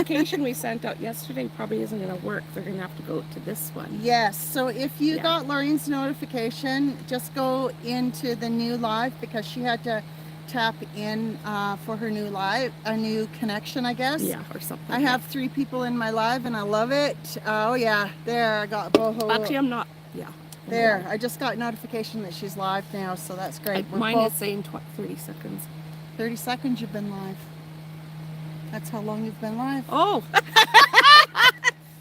notification we sent out yesterday probably isn't going to work. They're going to have to go to this one. Yes, so if you Yeah. got Loreen's notification, just go into the new live because she had to tap in for her new live, a new connection, I guess. Yeah, or something. I have 3 people in my live and I love it. Oh yeah, there, I got Boho. Actually, I'm not. Yeah. There, I just got notification that she's live now, so that's great. We're Mine both is saying 30 seconds. 30 seconds you've been live. That's how long you've been live. Oh,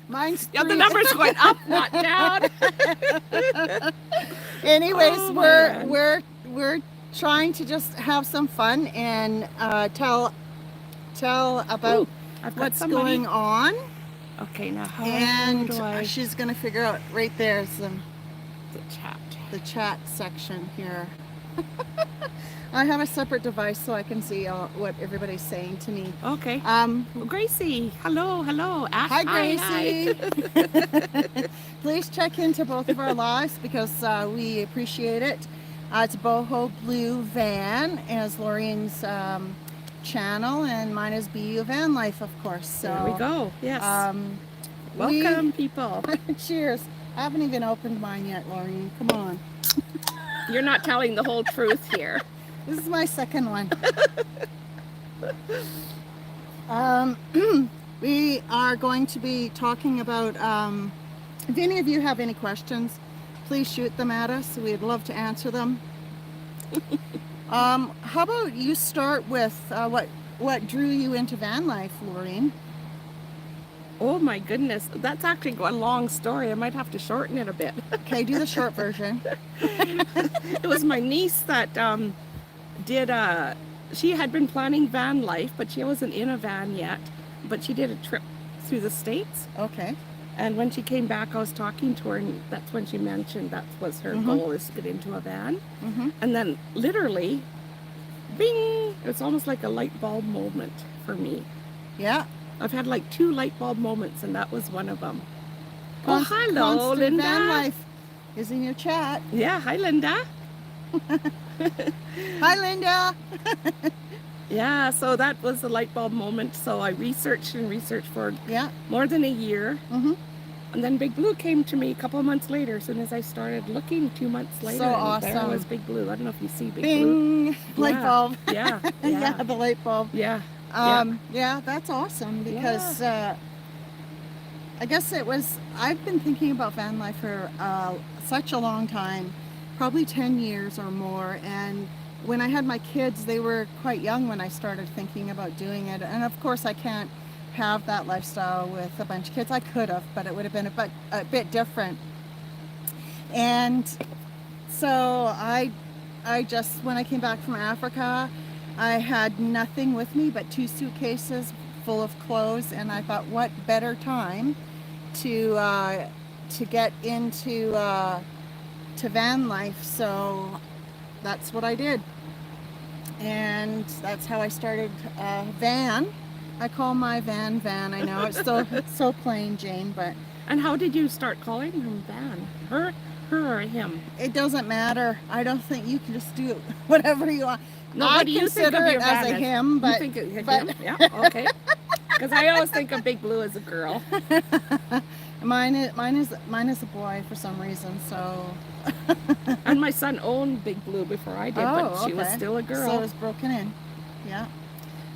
Mine's yeah, the 3. number's going up, not down. Anyways, Oh, man. we're trying to just have some fun and tell about Ooh, I've got what's somebody. going on. Okay, now how And do I... she's gonna figure out right there's the chat. the chat section here. I have a separate device so I can see what everybody's saying to me. Okay. Gracie, hello. Ash, Hi, Gracie. Please check into both of our lives because we appreciate it. It's Boho Blue Van as Loreen's channel, and mine is BU Van Life, of course. So There we go. Yes. we- Welcome, people. Cheers. I haven't even opened mine yet, Loreen. Come on. You're not telling the whole truth here. This is my second one. We are going to be talking about, if any of you have any questions, please shoot them at us. We'd love to answer them. How about you start with what drew you into van life, Loreen? Oh my goodness, that's actually a long story. I might have to shorten it a bit. Okay, do the short version. It was my niece that she had been planning van life, but she wasn't in a van yet, but she did a trip through the States. Okay. And when she came back, I was talking to her, and that's when she mentioned that was her goal, is to get into a van. And then literally, bing, it's almost like a light bulb moment for me. Yeah. I've had like 2 light bulb moments, and that was one of them. Oh, hello, Constant Linda. Van life is in your chat. Yeah, hi, Linda. Hi, Linda. Yeah, so that was a light bulb moment. So I researched for Yeah. more than a year. And then Big Blue came to me a couple of months later. As soon as I started looking, 2 months later, So and there awesome. was Big Blue. I don't know if you see Big Blue. Bing. Light bulb. Yeah, Yeah, the light bulb. yeah. Yeah, that's awesome because I guess I've been thinking about van life for such a long time, probably 10 years or more. And when I had my kids, they were quite young when I started thinking about doing it. And of course, I can't have that lifestyle with a bunch of kids. I could have, but it would have been a bit different. And so I just, when I came back from Africa, I had nothing with me but 2 suitcases full of clothes, and I thought, what better time to get into to van life? So that's what I did, and that's how I started van. I call my van. I know it's so plain Jane, but And how did you start calling him Van? Her or him? it doesn't matter. I don't think you can just do whatever you want. No, I what do you think consider of it your as van a him, but you think of him? but- Yeah, okay. Because I always think of Big Blue as a girl. mine is a boy for some reason. So And my son owned Big Blue before I did, but she was okay. still a girl. So it was broken in. Yeah.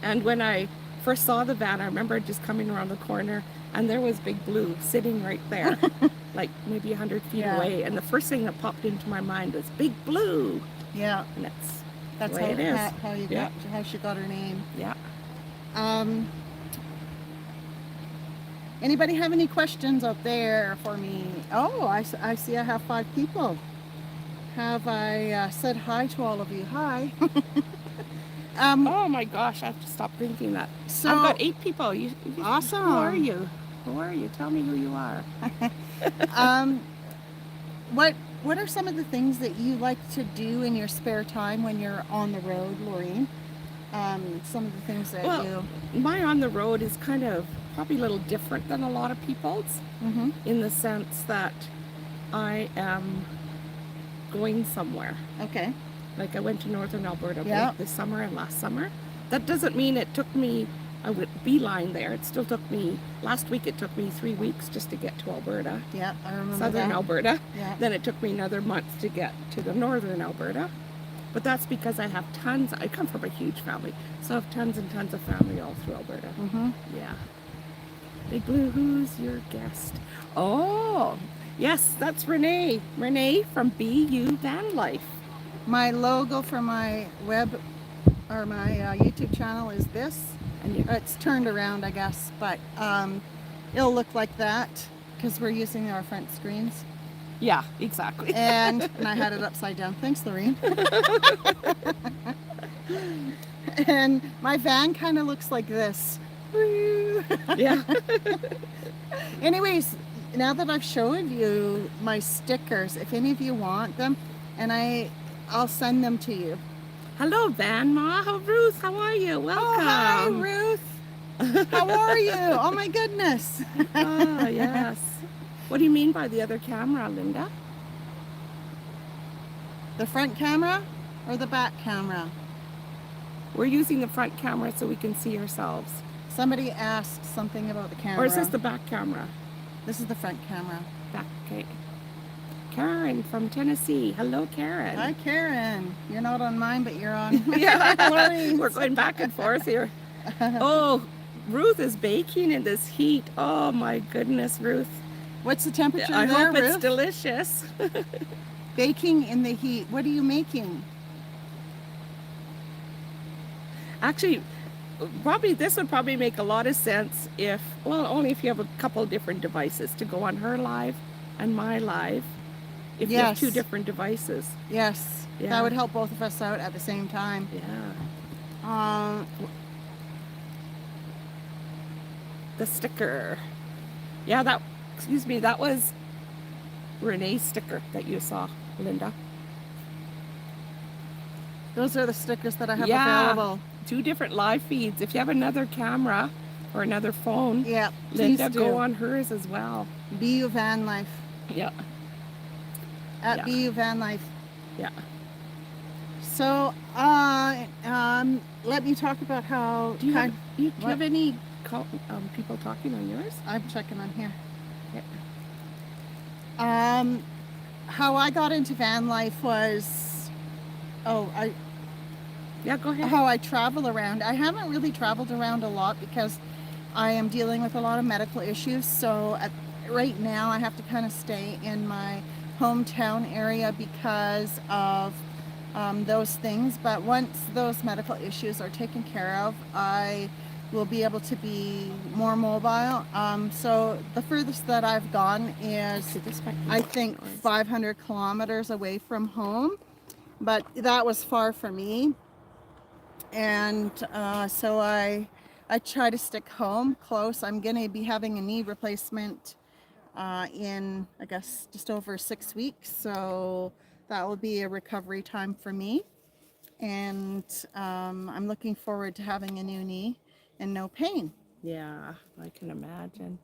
And when I first saw the van, I remember just coming around the corner, and there was Big Blue sitting right there, like maybe 100 feet Yeah. away. And the first thing that popped into my mind was Big Blue. Yeah. And that's That's the way it is. how you Yeah. got how she got her name. Yeah. Anybody have any questions out there for me? Oh, I see I have 5 people. Have I said hi to all of you? Hi. Oh my gosh, I have to stop drinking that. So I've got 8 people. Awesome. Who are you? Who are you? Tell me who you are. what are some of the things that you like to do in your spare time when you're on the road, Loreen? Some of the things that you... My on the road is kind of probably a little different than a lot of people's, in the sense that I am going somewhere. Okay. Like I went to Northern Alberta Yeah. both this summer and last summer. That doesn't mean it took me I would beeline there. It still took me, last week it took me 3 weeks just to get to Alberta. Yeah, I remember Southern that. Alberta. Yeah. Then it took me another month to get to the northern Alberta. But that's because I have tons, I come from a huge family, so I have tons and tons of family all through Alberta. Mm-hmm. Yeah. Big Blue, who's your guest? Oh, yes, that's Renee. Renee from BU Van Life. My logo for my web or my YouTube channel is this. And you, It's turned around, I guess, but it'll look like that because we're using our front screens. yeah, exactly. And I had it upside down. Thanks, Loreen. And my van kind of looks like this. Yeah. Anyways, now that I've showed you my stickers, if any of you want them, and I'll send them to you. Hello, Van Ma. Ruth, how are you? Welcome. Oh, hi, Ruth. How are you? Oh, my goodness. Oh, yes. What do you mean by the other camera, Linda? The front camera or the back camera? We're using the front camera so we can see ourselves. Somebody asked something about the camera. Or is this the back camera? This is the front camera. Back, okay. Karen from Tennessee. Hello, Karen. Hi, Karen. You're not on mine, but you're on Yeah, Loreen's. we're going back and forth here. Oh, Ruth is baking in this heat. Oh my goodness, Ruth. What's the temperature I there, hope it's Ruth? delicious. Baking in the heat. What are you making? Actually, probably this would probably make a lot of sense if, well, only if you have a couple different devices to go on her live and my live. If you have Yes. 2 different devices. Yes. Yeah. That would help both of us out at the same time. Yeah. The sticker. Yeah, that was Renee's sticker that you saw, Linda. Those are the stickers that I have Yeah. available. 2 different live feeds. If you have another camera or another phone, Yeah. Linda, please do. go on hers as well. BU Van Life. Yeah, At Yeah. BU Van Life. yeah. So, let me talk about how Do you have, do you what? have any people talking on yours? I'm checking on here. Yeah. How I got into van life was, Yeah, go ahead. how I travel around. I haven't really traveled around a lot because I am dealing with a lot of medical issues. So right now I have to kind of stay in my hometown area because of those things. But once those medical issues are taken care of, I will be able to be more mobile. So the furthest that I've gone is, See, this might be I making think, noise. 500 kilometers away from home. But that was far for me. And so I try to stick home close. I'm going to be having a knee replacement in, I guess, just over 6 weeks. So that will be a recovery time for me. And I'm looking forward to having a new knee and no pain. Yeah, I can imagine.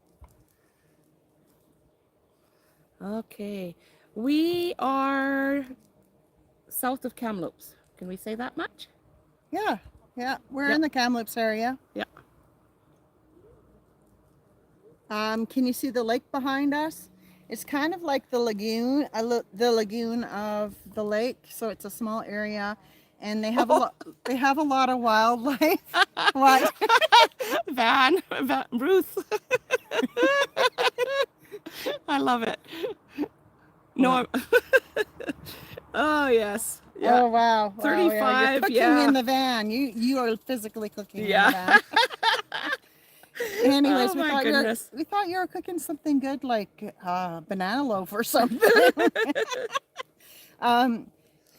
Okay. We are south of Kamloops. Can we say that much? Yeah, we're Yeah. in the Kamloops area. Yeah. Can you see the lake behind us? It's kind of like the lagoon, the lagoon of the lake. So it's a small area, and they have they have a lot of wildlife. What? Van, Ruth. I love it. No, oh yes. Yeah. Oh wow! 35, Yeah. You're cooking yeah. in the van. You are physically cooking Yeah. in the van. Anyways, Oh, my goodness. we thought you were cooking something good like banana loaf or something.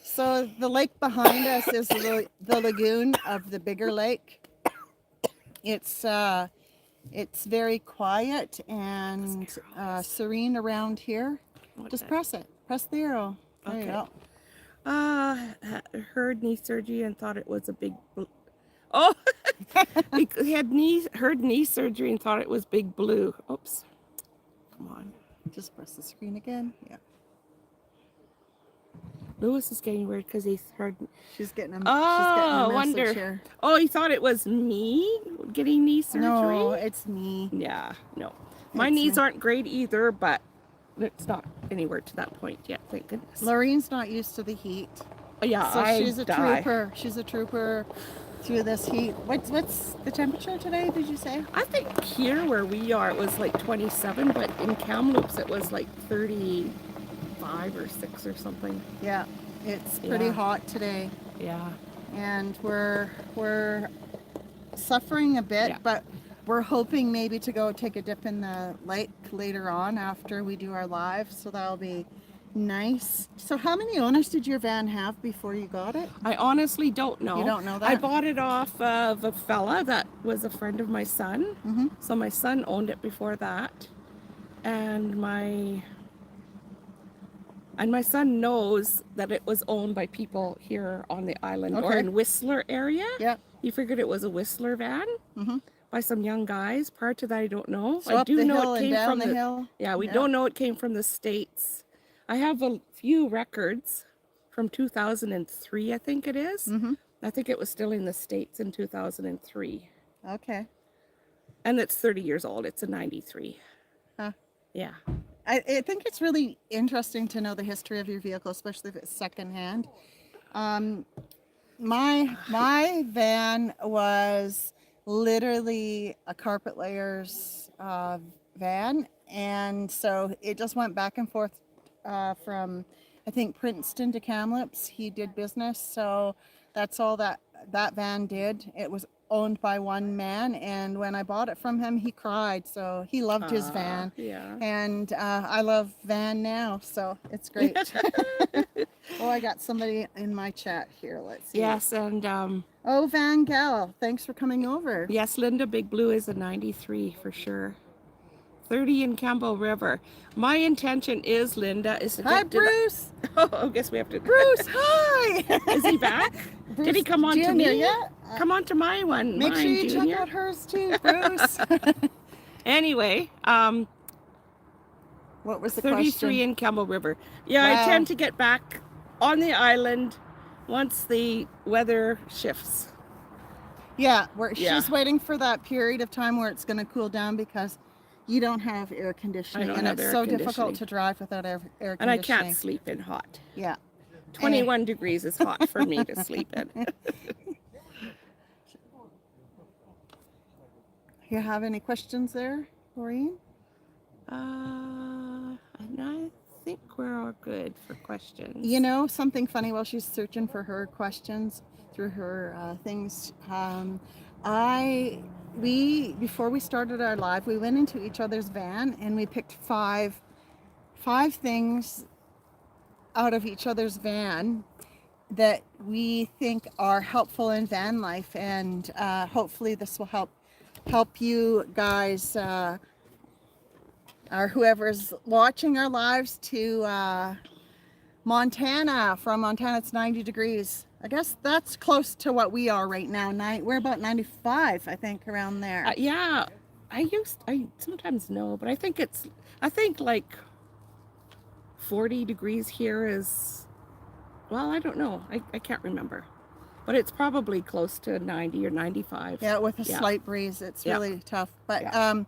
So the lake behind us is the lagoon of the bigger lake. It's very quiet and serene around here. Just press it. Press the arrow. There you Okay. go. Heard knee surgery and thought it was a big. Oh, he had heard knee surgery and thought it was Big Blue. Oops. Come on. Just press the screen again. Yeah. Lewis is getting weird because he's heard. She's getting a, Oh, message wonder. here. Oh, he thought it was me getting knee surgery. No, it's me. Yeah, no. My It's knees me. aren't great either, but it's not anywhere to that point yet, thank goodness. Loreen's not used to the heat. Yeah, So I she's a die. trooper. She's a trooper through this heat. What's the temperature today, did you say? I think here where we are, it was like 27, but in Kamloops it was like 35 or 6 or something. Yeah, it's pretty Yeah. hot today. Yeah. And we're suffering a bit, Yeah. but we're hoping maybe to go take a dip in the lake later on after we do our live, so that'll be nice. So how many owners did your van have before you got it? I honestly don't know. You don't know that? I bought it off of a fella that was a friend of my son. Mm-hmm. So my son owned it before that. And my son knows that it was owned by people here on the island or Okay. in Whistler area. Yeah. He figured it was a Whistler van Mm-hmm. by some young guys. Prior to that, I don't know. So I up do the know hill it and came down from the hill. Yeah, we Yeah. don't know it came from the States. I have a few records from 2003, I think it is. Mm-hmm. I think it was still in the States in 2003. Okay. And it's 30 years old. It's a 93. Huh. Yeah. I think it's really interesting to know the history of your vehicle, especially if it's secondhand. My van was literally a carpet layers van, and so it just went back and forth from, I think, Princeton to Kamloops. He did business, so that's all that van did. It was owned by one man, and when I bought it from him, he cried. So he loved his van. Yeah. And I love van now, so it's great. Oh, I got somebody in my chat here. Let's see. Yes, and Oh, Van Gal, thanks for coming over. yes, Linda Big Blue is a 93 for sure. 30 in Campbell River. My intention is, Linda, is to Hi, get to the- Bruce. Oh, I guess we have to. Bruce, hi. Is he back? Did he come on to Junior, me? yeah. Come on to my one. Make mine, sure you Junior. check out hers too, Bruce. Anyway, What was the 33 question? in Campbell River. Yeah, Wow. I tend to get back on the island once the weather shifts. Yeah, Yeah. she's waiting for that period of time where it's going to cool down because you don't have air conditioning, don't and have it's air so difficult conditioning. to drive without air conditioning. And I can't sleep in hot. Yeah. 21 degrees is hot for me to sleep in. You have any questions there, Loreen? And I think we're all good for questions. You know, something funny while she's searching for her questions through her things. Before we started our live, we went into each other's van and we picked five things out of each other's van that we think are helpful in van life, and hopefully this will help you guys, or whoever's watching our lives, to Montana. From Montana, it's 90 degrees. I guess that's close to what we are right now. We're about 95, I think, around there. Yeah, I sometimes know, but I think like 40 degrees here is, well, I don't know. I can't remember. But it's probably close to 90 or 95. Yeah, with a Yeah. slight breeze. It's Yeah. really tough. But Yeah.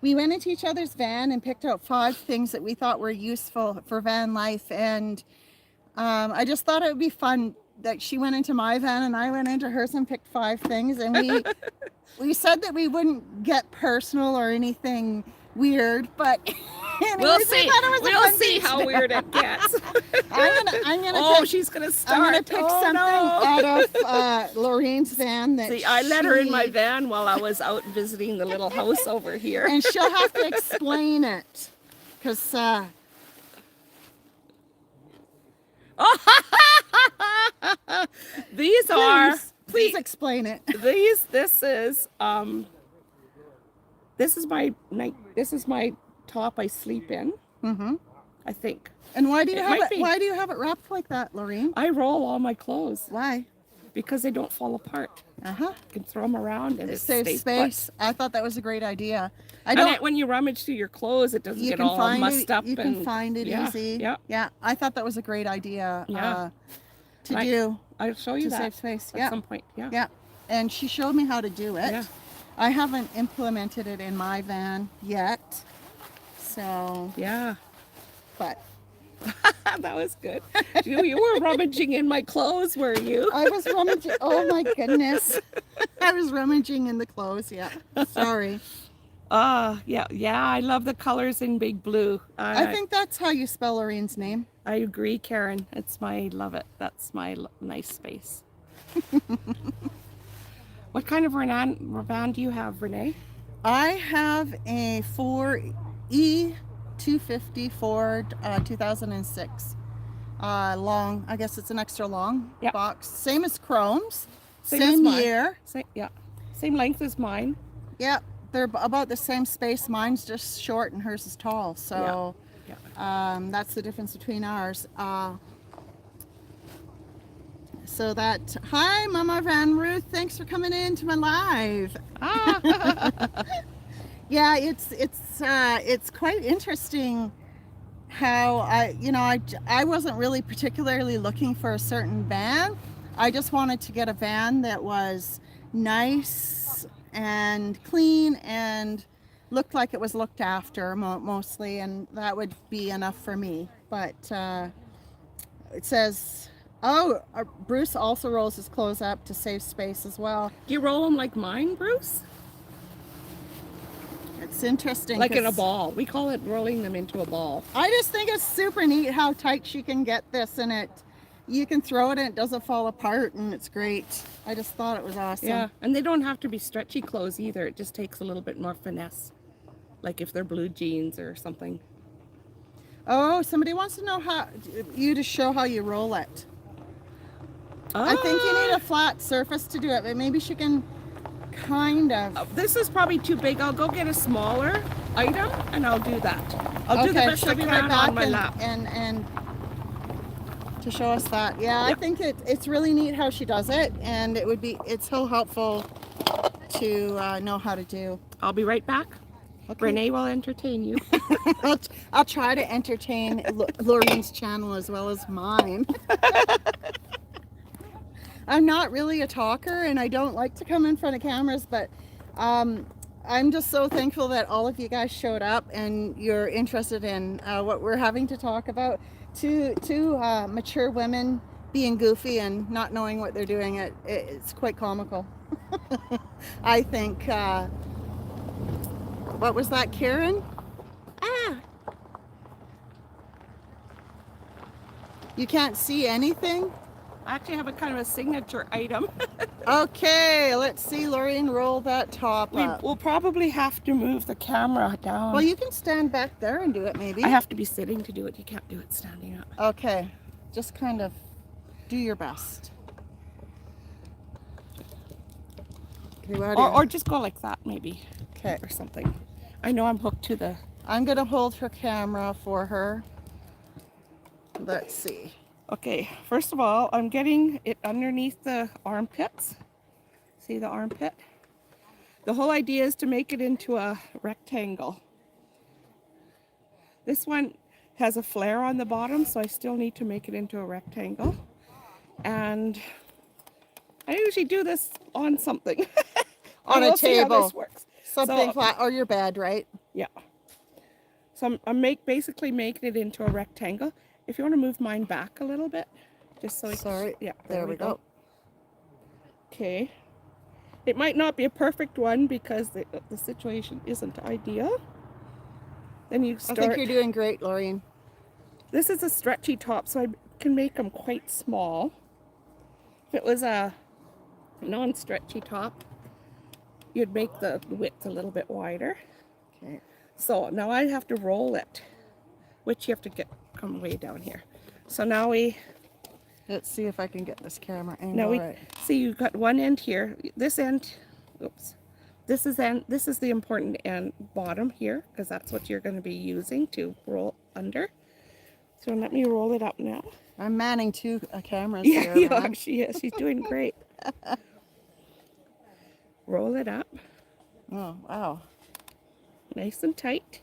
we went into each other's van and picked out 5 things that we thought were useful for van life. And I just thought it would be fun that she went into my van and I went into hers and picked 5 things. And we said that we wouldn't get personal or anything weird, but anyways, We'll we see. thought it was a We'll fun see thing how to do. weird it gets. I'm gonna Oh, pick, she's gonna start. I'm gonna pick Oh, something no. out of Lorraine's van that See, I let her in my she- van while I was out visiting the little house over here. and she'll have to explain it because These are please explain it. This is my top I sleep in, Mm-hmm. I think. And why do you It have might it? be. Why do you have it wrapped like that, Loreen? I roll all my clothes Why? because they don't fall apart. Uh-huh. You can throw them around and It it saves stays space. put. I thought that was a great idea. And when you rummage through your clothes, it doesn't You get can all find mussed it. up. You can find it yeah, easy. Yeah. Yeah. I thought that was a great idea. Yeah. To do. I'll show you to that save space. at some point. Yeah. Yeah. And she showed me how to do it. Yeah. I haven't implemented it in my van yet. So, Yeah. but that was good. You were rummaging in my clothes, were you? I was rummaging. Oh my goodness. I was rummaging in the clothes. Yeah. Sorry. Yeah. I love the colors in big blue. I think that's how you spell Loreen's name. I agree, Karen. Love it. That's my nice space. What kind of van do you have, Renee? I have a 4E250 Ford 2006. Long, I guess it's an extra long box. Same as Chrome's. Same year. Same length as mine. Yeah, they're about the same space. Mine's just short and hers is tall. So that's the difference between ours. Hi, Mama Van Ruth. Thanks for coming in to my live. Yeah, it's quite interesting how I wasn't really particularly looking for a certain van. I just wanted to get a van that was nice and clean and looked like it was looked after mostly, and that would be enough for me. But it says, Bruce also rolls his clothes up to save space as well. Do you roll them like mine, Bruce? It's interesting. Like in a ball. We call it rolling them into a ball. I just think it's super neat how tight she can get this, and you can throw it and it doesn't fall apart, and it's great. I just thought it was awesome. Yeah, and they don't have to be stretchy clothes either. It just takes a little bit more finesse. Like if they're blue jeans or something. Oh, somebody wants to know to show how you roll it. I think you need a flat surface to do it, but maybe she can kind of. This is probably too big. I'll go get a smaller item and I'll do that. I'll do the best I can on my lap. And to show us that. Yeah, I think it's really neat how she does it, and it's so helpful to know how to do. I'll be right back. Okay. Renee will entertain you. I'll try to entertain Loreen's channel as well as mine. I'm not really a talker, and I don't like to come in front of cameras, but I'm just so thankful that all of you guys showed up and you're interested in what we're having to talk about. Two mature women being goofy and not knowing what they're doing, it's quite comical. I think. What was that, Karen? You can't see anything? I actually have a kind of a signature item. Okay, let's see Loreen roll that top up. We'll probably have to move the camera down. Well, you can stand back there and do it maybe. I have to be sitting to do it. You can't do it standing up. Okay, just kind of do your best. Okay, or just go like that maybe. Okay. Or something. I know I'm hooked to the... I'm going to hold her camera for her. Let's see. Okay, first of all, I'm getting it underneath the armpits. See the armpit? The whole idea is to make it into a rectangle. This one has a flare on the bottom, so I still need to make it into a rectangle. And I usually do this on something. On a table. See how this works. Something flat, or your bed, right? Yeah. So I'm basically making it into a rectangle. If you want to move mine back a little bit, just so yeah, there we go. Okay. It might not be a perfect one because the situation isn't ideal. Then you start. I think you're doing great, Loreen. This is a stretchy top, so I can make them quite small. If it was a non-stretchy top, you'd make the width a little bit wider. Okay. So now I have to roll it, which you have to come way down here. So now let's see if I can get this camera angle right. See, you've got one end here. This end, oops. This is the important end, bottom here, because that's what you're going to be using to roll under. So let me roll it up now. I'm manning two cameras here. Yeah, she is. She's doing great. Roll it up Oh, wow. nice and tight.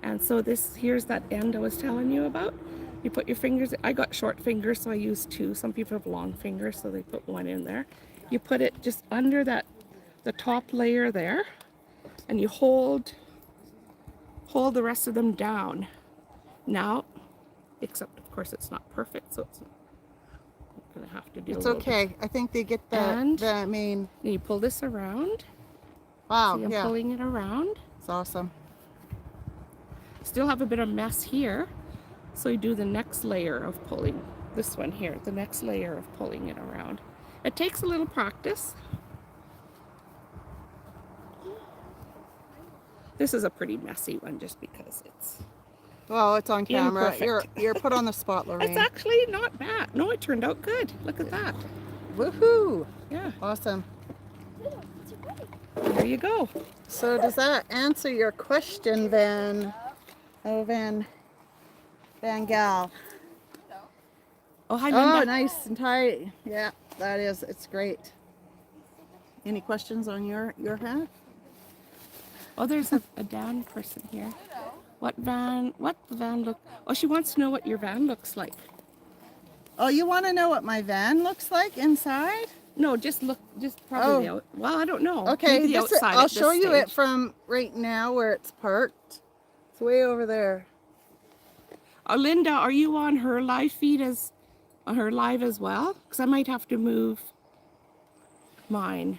And so here's that end I was telling you about. You put your fingers, I got short fingers, so I use two. Some people have long fingers, so they put one in there. You put it just under the top layer there, and you hold the rest of them down. Now, except of course it's not perfect, so I'm gonna have to do It's a little okay. bit. I think they get And the main. Then you pull this around. Wow, See, I'm yeah. pulling it around. It's awesome. Still have a bit of mess here, so you do the next layer of pulling. This one here, the next layer of pulling it around. It takes a little practice. This is a pretty messy one just because it's Well, it's on camera. imperfect. You're put on the spot, Loreen. It's actually not bad. No, it turned out good. Look at that. Woohoo! Yeah, Awesome. there you go. So does that answer your question, Van Gal? Oh, hi, Oh, Linda. nice and tight. Yeah, that is. It's great. Any questions on your hat? Oh, there's a Dan person here. What the van look? Oh, she wants to know what your van looks like. Oh, you want to know what my van looks like inside? No, just probably Oh. well, I don't know. Okay, Maybe the outside I'll at this show you it stage. from right now where it's parked. It's way over there. Linda, are you on her live feed on her live as well? Because I might have to move mine.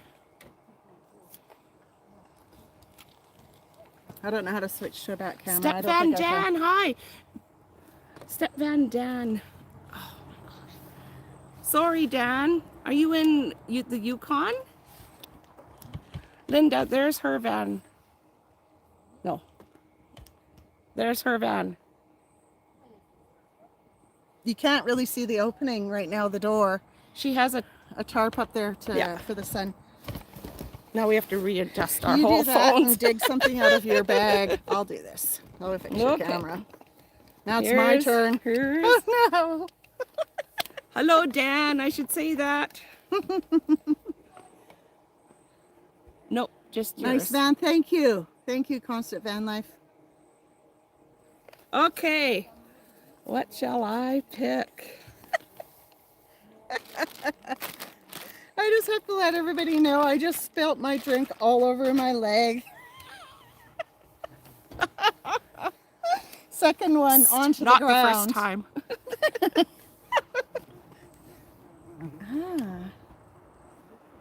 I don't know how to switch to a back camera. I Step don't Van think I can. Dan, hi. Step Van Dan. Oh my gosh. Sorry, Dan. Are you in the Yukon? Linda, there's her van. No. There's her van. You can't really see the opening right now, the door. She has a. A tarp up there Yeah. for the sun. Now we have to readjust our You whole do that phones. and dig something out of your bag. I'll do this. I'll fix your Okay. camera. Now it's my turn. Here's, Oh no! hello, Dan. I should say that. Nope, just yours. Nice van. Thank you. Thank you, Constant Van Life. Okay. What shall I pick? I just have to let everybody know I just spilt my drink all over my leg. Second one onto Not the ground. the first time.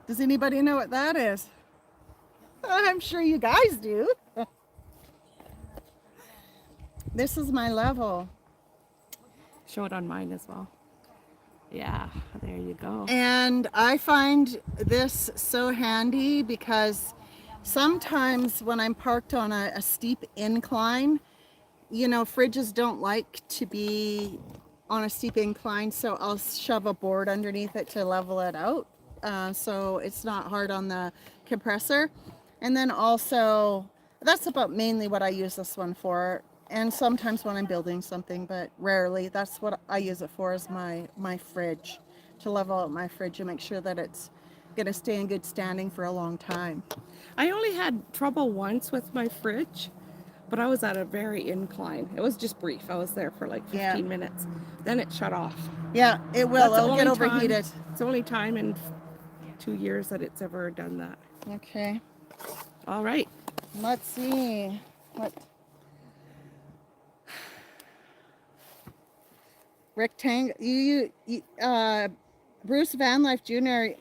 Does anybody know what that is? I'm sure you guys do. This is my level. Show it on mine as well. Yeah, there you go. And I find this so handy because sometimes when I'm parked on a steep incline, you know, fridges don't like to be on a steep incline, so I'll shove a board underneath it to level it out. So it's not hard on the compressor. And then also, that's about mainly what I use this one for. And sometimes when I'm building something, but rarely. That's what I use it for, is my fridge, to level out my fridge and make sure that it's gonna stay in good standing for a long time. I only had trouble once with my fridge, but I was at a very incline. It was just brief. I was there for like 15 minutes. Then it shut off. Yeah, it will. That's the It'll get only time- overheated. It's the only time in 2 years that it's ever done that. Okay, All right. let's see. What? Rectangle. Bruce Van Life Jr.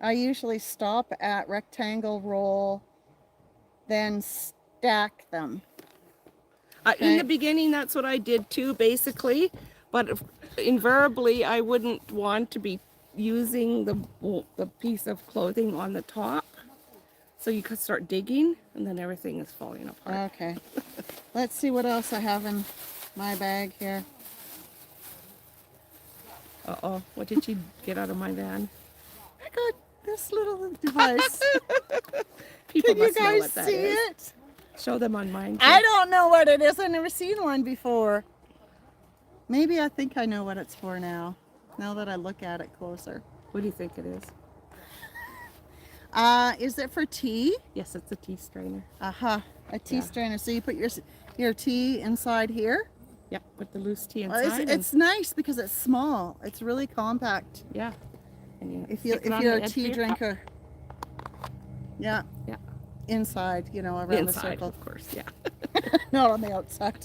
I usually stop at rectangle roll, then stack them. In Okay. the beginning, that's what I did too, basically. But invariably, I wouldn't want to be using the piece of clothing on the top. So you could start digging, and then everything is falling apart. Okay. Let's see what else I have in my bag here. Uh-oh, what did she get out of my van? I got this little device. People Can you must know guys what that see is. it? Show them on mine. I too. don't know what it is. I've never seen one before. Maybe I think I know what it's for now. Now that I look at it closer. What do you think it is? Is it for tea? Yes, it's a tea strainer. Aha, a tea Yeah. strainer. So you put your tea inside here. Yep, put the loose tea Well, inside. it's nice because it's small. It's really compact. Yeah. And you If stick it on you're the a edge tea of your cup. drinker. Yeah. Yeah. Inside, you know, around the Inside, circle. of course, yeah. Not on the outside.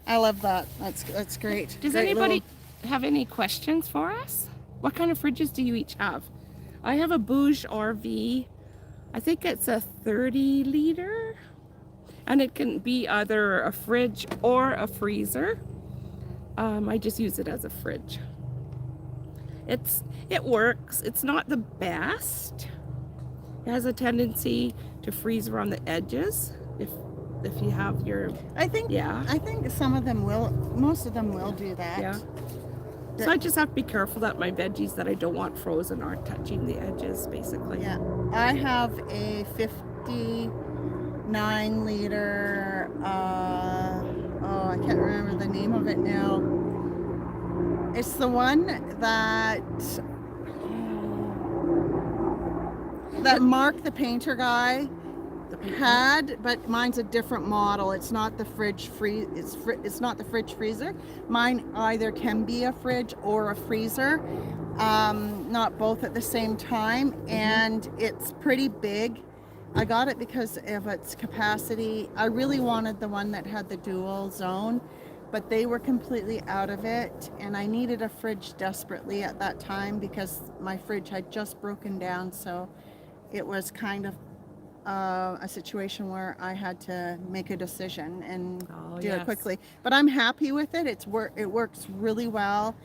I love that. That's great. Does Great anybody have any questions for us? What kind of fridges do you each have? I have a Bouge RV. I think it's a 30 liter. And it can be either a fridge or a freezer. I just use it as a fridge. It works. It's not the best. It has a tendency to freeze around the edges if you have your I think yeah. I think some of them will. Most of them will do that. Yeah. So I just have to be careful that my veggies that I don't want frozen aren't touching the edges, basically. Yeah. I have a 59 liter. I can't remember the name of it now. It's the one that Mark the painter guy had, but mine's a different model. It's not the fridge it's not the fridge freezer. Mine either can be a fridge or a freezer, not both at the same time, and it's pretty big. I got it because of its capacity. I really wanted the one that had the dual zone, but they were completely out of it, and I needed a fridge desperately at that time because my fridge had just broken down, so it was kind of a situation where I had to make a decision and do it quickly. But I'm happy with it. It works really well,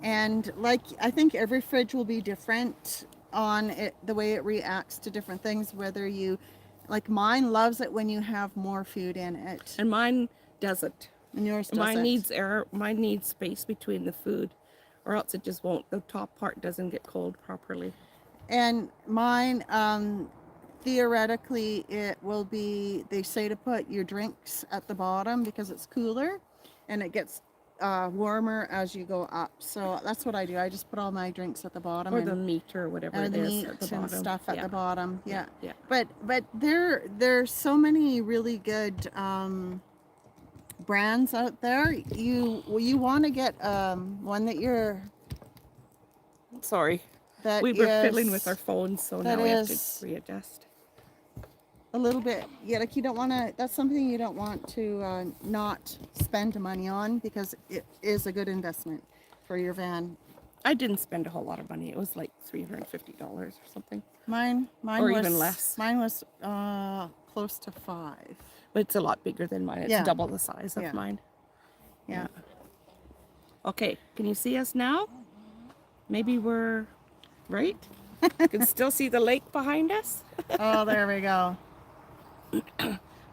and like I think every fridge will be different on it, the way it reacts to different things. Whether you like mine loves it when you have more food in it, And mine doesn't. and yours doesn't. Mine needs air. Mine needs space between the food, or else it just won't. The top part doesn't get cold properly. And mine, theoretically, it will be, they say to put your drinks at the bottom because it's cooler and it gets warmer as you go up. So that's what I do. I just put all my drinks at the bottom. Or the meat or whatever it the is meat at the and bottom. stuff at the bottom. Yeah. Yeah. But there's so many really good brands out there. You want to get one that you're... Sorry. That we were is- fiddling with our phones, so that now we have to is- readjust. a little bit, yeah, like you don't want to, that's something you don't want to not spend money on because it is a good investment for your van. I didn't spend a whole lot of money. It was like $350 or something. Mine Or was, even less. Mine was close to 5. But it's a lot bigger than mine. It's Yeah. double the size of Yeah. mine. Yeah. Okay, can you see us now? Maybe we're right. You can still see the lake behind us. Oh, there we go.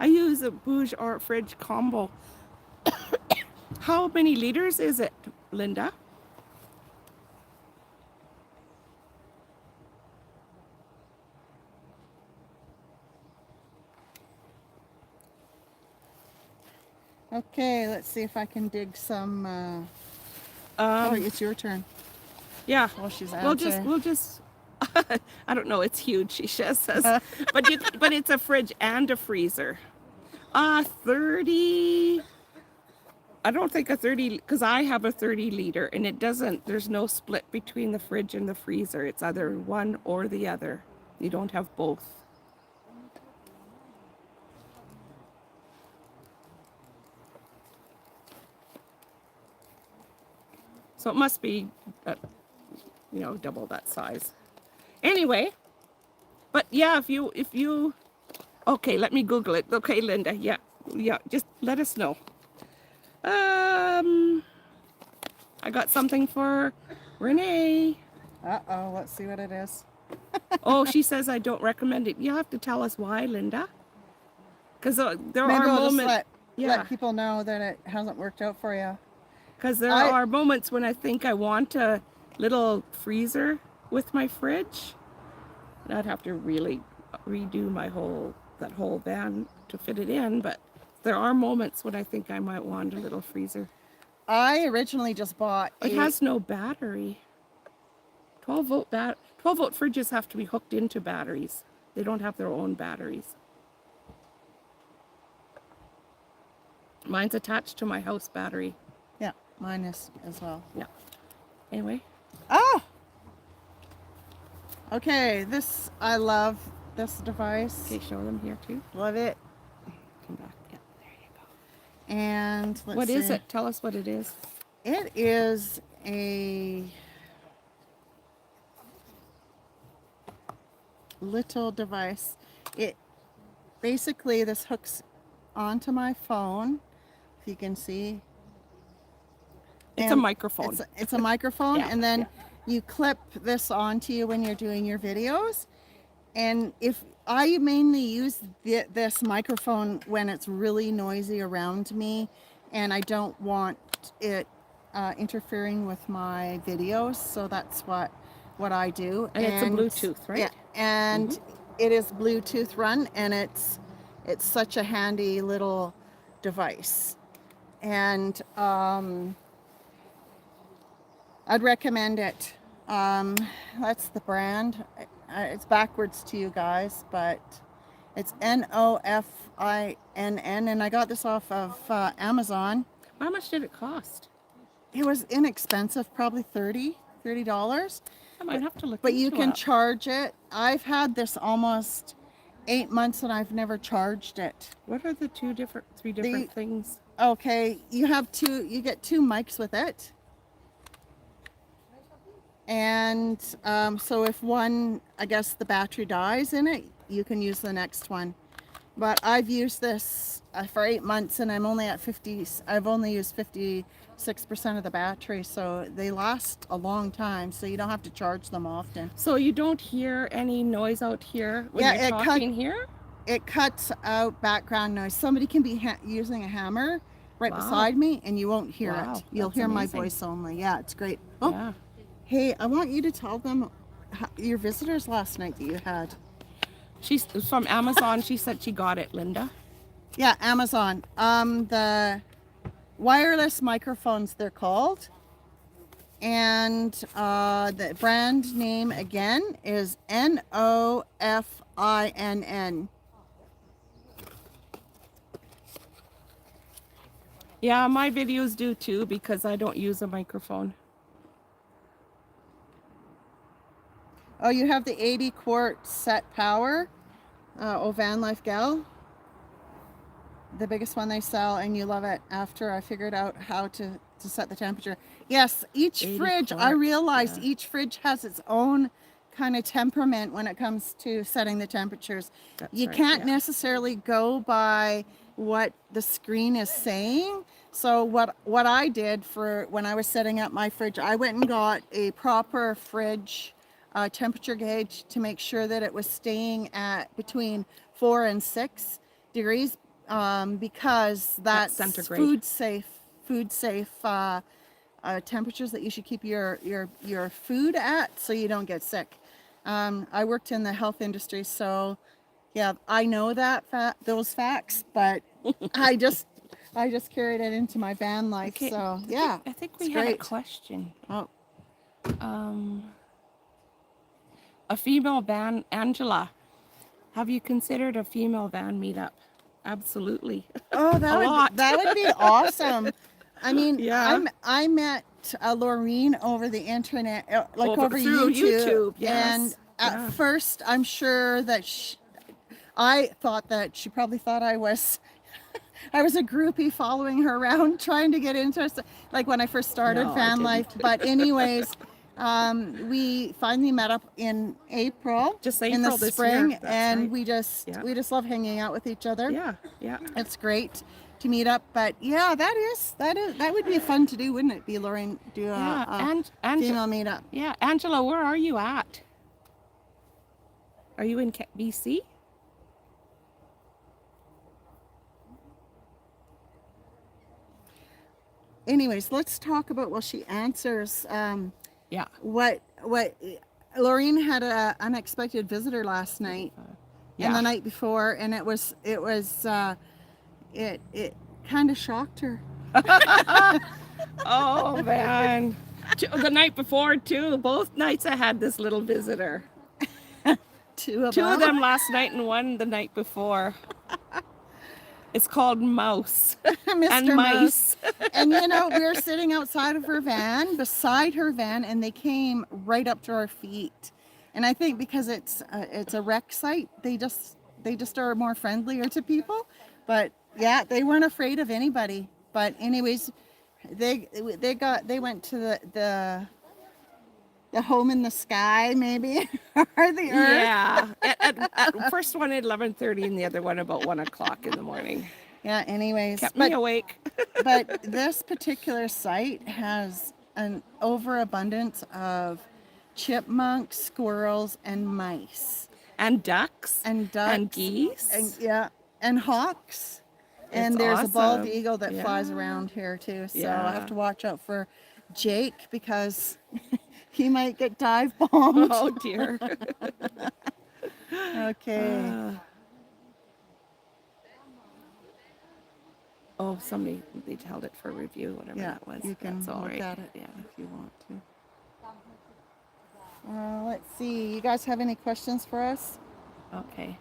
I use a Bouge or fridge combo. How many liters is it, Linda? Okay, let's see if I can dig some. Oh, it's your turn. Yeah. Well, she's We'll just. I don't know. It's huge. She says, but it's a fridge and a freezer. 30. I don't think a 30 because I have a 30 liter and it doesn't. There's no split between the fridge and the freezer. It's either one or the other. You don't have both. So it must be, double that size. Anyway, but yeah, if you, okay, let me Google it. Okay, Linda, yeah, just let us know. I got something for Renee. Uh-oh, let's see what it is. Oh, she says I don't recommend it. You have to tell us why, Linda. Because there Maybe are we'll moments, just let people know that it hasn't worked out for you. because there are moments when I think I want a little freezer with my fridge. And I'd have to really redo that whole van to fit it in, but There are moments when I think I might want a little freezer. I originally just bought It has no battery. 12 volt fridges have to be hooked into batteries. They don't have their own batteries. Mine's attached to my house battery. Yeah, mine is as well. Yeah. Anyway. Oh! Okay, I love this device. Okay, show them here too. Love it. Come back. Yeah, there you go. And let's What see. is it? Tell us what it is. It is a little device. It basically, this hooks onto my phone, if you can see. It's a microphone. It's a microphone, Yeah, and then yeah. you clip this onto you when you're doing your videos. And if I mainly use this microphone when it's really noisy around me, and I don't want it interfering with my videos, so that's what I do. And it's a Bluetooth, right? Yeah, and it is Bluetooth run, and it's such a handy little device. And I'd recommend it. That's the brand. It's backwards to you guys, but it's Nofinn, and I got this off of Amazon. How much did it cost? It was inexpensive, probably $30. I might have to look But you into can it. charge it. I've had this almost 8 months and I've never charged it. What are the three different things? Okay, you get two mics with it. And so if one, I guess the battery dies in it, you can use the next one. But I've used this for 8 months and I've only used 56% of the battery, so they last a long time, so you don't have to charge them often. So you don't hear any noise out here when Yeah, you're talking here? It cuts out background noise. Somebody can be using a hammer right Wow. beside me and you won't hear Wow, it. You'll that's hear my amazing. voice only. Yeah, it's great. Oh, Yeah. hey, I want you to tell them your visitors last night that you had. She's from Amazon. She said she got it, Linda. Yeah, Amazon. The wireless microphones, they're called. And the brand name again is Nofinn. Yeah, my videos do too because I don't use a microphone. Oh, you have the 80 quart set power, Van Life Gal. The biggest one they sell, and you love it after I figured out how to set the temperature. Yes, each 80 fridge, I quart, realized yeah. each fridge has its own kind of temperament when it comes to setting the temperatures. That's You right, can't yeah. necessarily go by what the screen is saying. So what I did for when I was setting up my fridge, I went and got a proper fridge temperature gauge to make sure that it was staying at between 4 and 6 degrees, because that's centigrade. food safe temperatures that you should keep your food at so you don't get sick. I worked in the health industry, so yeah, I know those facts, but I just carried it into my van life. Okay, So yeah, I think we it's had a great. question. Oh, A female van, Angela. Have you considered a female van meetup? Absolutely. oh, lot. that would be awesome. I mean, Yeah. I met Loreen over the internet, over through YouTube, yes. And at Yeah. first, I'm sure that I thought that she probably thought I was I was a groupie following her around trying to get interested, like when I first started No, I van didn't. life. But anyways, we finally met up in April, Just in the April this spring, year, that's and right. we just love hanging out with each other. Yeah, yeah. It's great to meet up. But yeah, that would be fun to do, wouldn't it be, Lorraine? Do Yeah, a and female meetup. yeah, Angela, where are you at? Are you in BC? Anyways, let's talk about while she answers. Yeah. What Lorraine had an unexpected visitor last night and the night before, and it was it kind of shocked her. Oh man. The night before too. Both nights I had this little visitor. Two of Two of them. them last night and one the night before. It's called Mouse and Mr. Mice. Mouse. And you know, we were sitting outside of her van, beside her van, and they came right up to our feet. And I think because it's a wreck site, they just are more friendlier to people. But yeah, they weren't afraid of anybody. But anyways, they went to the home in the sky, maybe, or the earth. Yeah. At first one at 11:30 and the other one about 1 o'clock in the morning. Yeah. Anyways, Kept me awake. but this particular site has an overabundance of chipmunks, squirrels, and mice, And ducks. and ducks, And geese. and hawks. And It's there's a bald awesome. eagle that flies Yeah. around here too. So I Yeah. have to watch out for Jake because he might get dive bombed. Oh dear. Okay. Oh, somebody, they held it for review, whatever Yeah, that was. you can That's all look right. at it Yeah. if you want to. Let's see. You guys have any questions for us? Okay.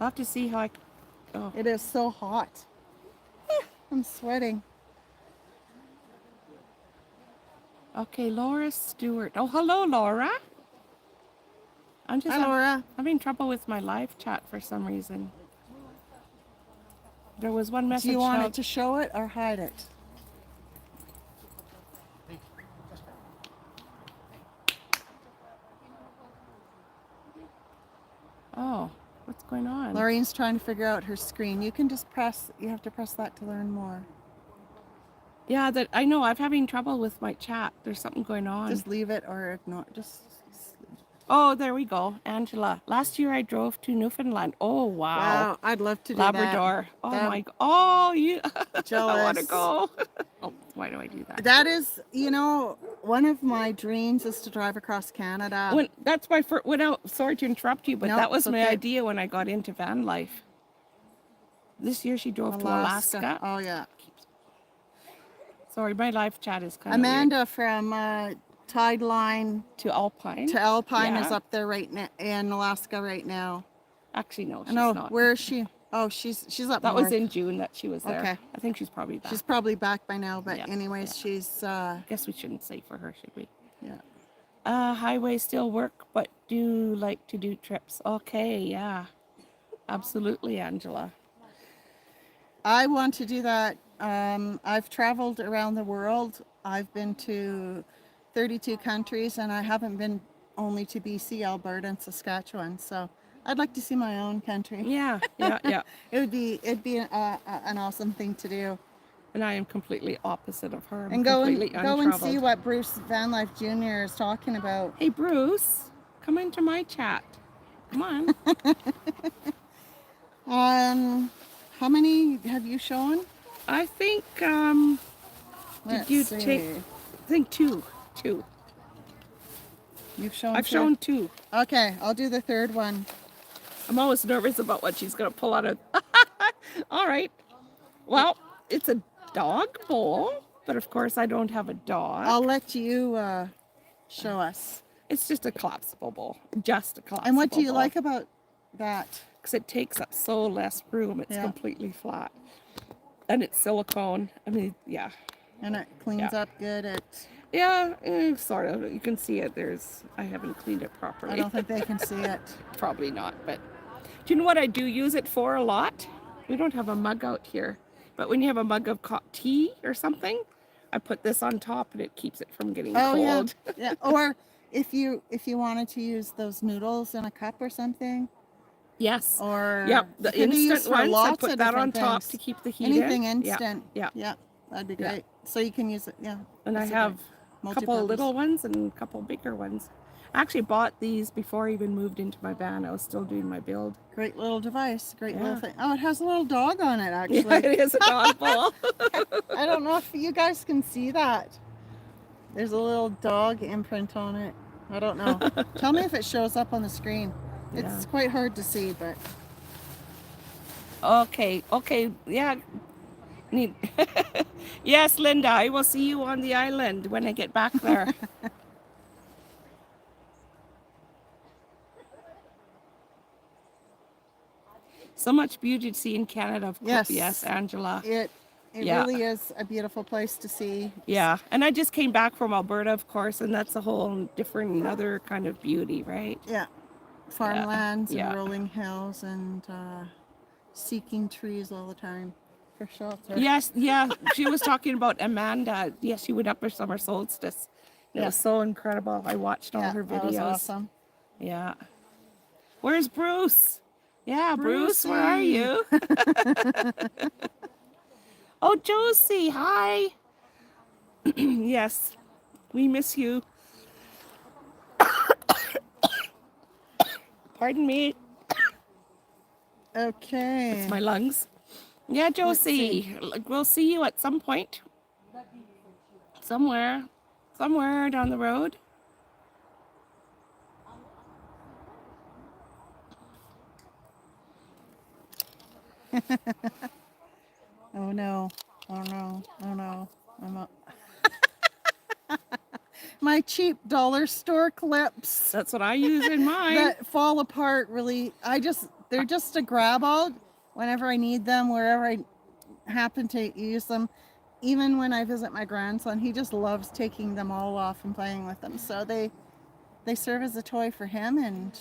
I'll have to see how I. Oh, It is so hot. I'm sweating. okay. Laura Stewart. Oh, hello, Laura. I'm just Hi, Laura. having trouble with my live chat for some reason. There was one message. Do you want held- it to show it or hide it? Oh, what's going on? Loreen's trying to figure out her screen. You can just press, you have to press that to learn more. Yeah, that I know. I'm having trouble with my chat. There's something going on. Just leave it or ignore it. Just Oh, there we go. Angela. Last year I drove to Newfoundland. Oh, wow. I'd love to do Labrador. Oh That- my. Oh, you. I want to Jealous. go. Oh, why do I do that? That is, you know, one of my dreams is to drive across Canada. When that's my first. Sorry to interrupt you, but No, that was it's my okay. idea when I got into van life. This year she drove to Alaska. Oh yeah. Sorry, my live chat is kind of Amanda from Tideline to Alpine. to Alpine is Yeah. up there right now in Alaska right now. Actually, no, she's No, not. where is she? Oh, she's up That north. was in June that she was there. Okay. I think she's probably back. She's probably back by now, but Yeah, anyways, she's Guess we shouldn't say for her, should we? yeah. Highway still work, but do like to do trips. Okay, yeah. Absolutely, Angela. I want to do that. I've traveled around the world. I've been to 32 countries, and I haven't been only to BC, Alberta, and Saskatchewan. So I'd like to see my own country. Yeah, yeah. It'd be an awesome thing to do. And I am completely opposite of her. I'm And go completely and go and see untraveled. what Bruce Van Life Jr. is talking about. Hey, Bruce, come into my chat. Come on. How many have you shown? I think, Let's you see. take- I think two. You've shown. I've two? shown two. Okay, I'll do the third one. I'm always nervous about what she's going to pull out of. All right. Well, it's a dog bowl, but of course I don't have a dog. I'll let you show us. It's just a collapsible bowl. Just a collapsible And what do you bowl. like about that? Because it takes up so less room. It's Yeah. completely flat. And it's silicone. I mean, yeah. And it cleans Yeah. up good. Yeah, sort of. You can see it. I haven't cleaned it properly. I don't think they can see it. Probably not, but do you know what I do use it for a lot? We don't have a mug out here, but when you have a mug of tea or something, I put this on top and it keeps it from getting Oh yeah, cold. yeah. Or if you wanted to use those noodles in a cup or something, Yes. or Yep, it the could be used instant for ones, I lots put of that on different top things. to keep the heat Anything in. instant. Yeah. Yeah, that'd be Yeah. great. So you can use it. Yeah. And I It's a have great a couple multi-purpose. little ones and a couple bigger ones. I actually bought these before I even moved into my van. I was still doing my build. Great little device. Great little Yeah. thing. Oh, it has a little dog on it actually. Yeah, it is a dog bowl. I don't know if you guys can see that. There's a little dog imprint on it. I don't know. Tell me if it shows up on the screen. It's Yeah. quite hard to see, but Okay, okay, yeah. Need. Yes, Linda, I will see you on the island when I get back there. So much beauty to see in Canada, of course. Yes, Yes, Angela. it Yeah, really is a beautiful place to see. yeah. And I just came back from Alberta, of course, and that's a whole different, another kind of beauty, right? Yeah, Yeah, farmlands and yeah. rolling hills and seeking trees all the time for shelter. Yes, yeah. She was talking about Amanda. Yes, she went up for summer solstice. It Yeah, was so incredible. I watched all yeah, her that was videos. awesome. Yeah. Where's Bruce? Yeah, Bruce, where are Brucey. you? Oh, Josie, hi. Yes, we miss you. Pardon me. It's Okay, my lungs. Yeah, let's see. Josie, we'll see you at some point. Somewhere down the road. Oh no, oh no, oh no, I'm not. My cheap dollar store clips That's what I use in mine. that fall apart really. They're just a grab out whenever I need them, wherever I happen to use them. Even when I visit my grandson, he just loves taking them all off and playing with them. So they serve as a toy for him and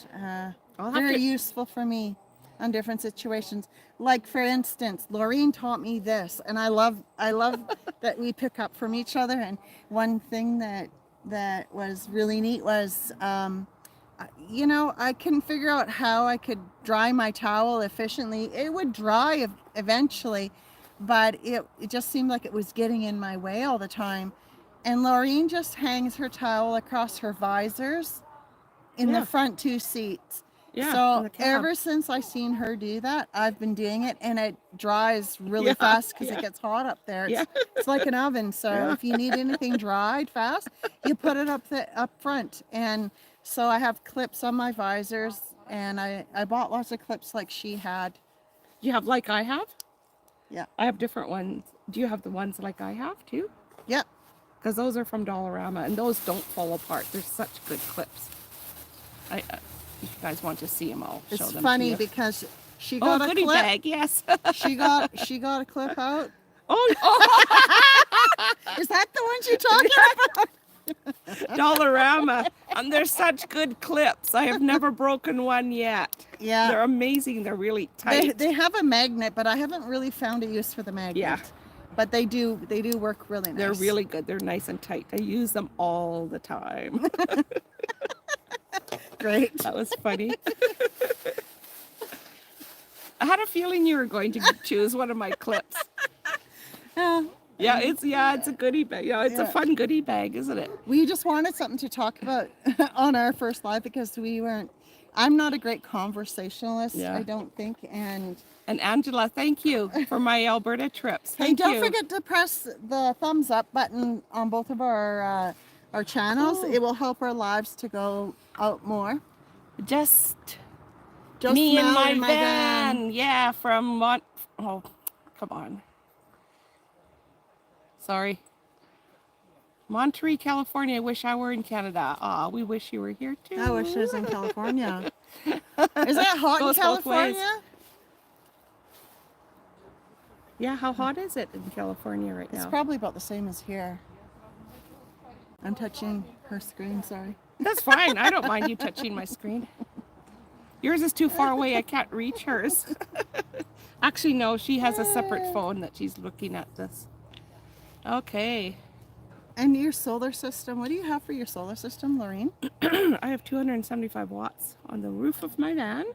I'll have very to. useful for me on different situations. Like for instance, Loreen taught me this, and I love that we pick up from each other. And one thing that was really neat was, I couldn't figure out how I could dry my towel efficiently. It would dry eventually, but it just seemed like it was getting in my way all the time. And Loreen just hangs her towel across her visors in the Yeah, front two seats. yeah, in So the cab. ever since I seen her do that, I've been doing it, and it dries really Yeah, fast because it yeah, gets hot up there. yeah, It's like an oven. So yeah. if you need anything dried fast, you put it up front. And so I have clips on my visors, and I bought lots of clips like she had. You have like I have? Yeah, I have different ones. Do you have the ones like I have too? yeah. Because those are from Dollarama and those don't fall apart. They're such good clips. If you guys want to see them, I'll show It's them to funny you. because she Oh, got a goodie clip. bag, yes. She got a clip out. Oh, oh, Is that the one you're talking about? Dollarama. And they're such good clips. I have never broken one yet. Yeah. They're amazing. They're really They tight. they have a magnet, but I haven't really found a use for the magnet. Yeah. But they do work really nice. They're really good. They're nice and tight. I use them all the time. great. That was funny. I had a feeling you were going to choose one of my clips. Yeah, it's a goodie bag. Yeah, it's a Yeah. fun goodie bag, isn't it? We just wanted something to talk about on our first live because I'm not a great conversationalist, Yeah. I don't think. And And Angela, thank you for my Alberta trips. hey, Thank don't you. forget to press the thumbs up button on both of our channels. Cool. It will help our lives to go out more. Just Just me and Mal my in van. Yeah, from oh, come on. Sorry. Monterey, California. I wish I were in Canada. Aw, we wish you were here too. I wish it was in California. Is that hot in Goes both ways. California? Yeah, how hot is it in California right It's now? probably about the same as here. I'm touching her screen, sorry. That's fine. I don't mind you touching my screen. Yours is too far away. I can't reach hers. Actually, no, she has a separate phone that she's looking at this. Okay. And your solar system, what do you have for your solar system, Loreen? I have 275 watts on the roof of my van.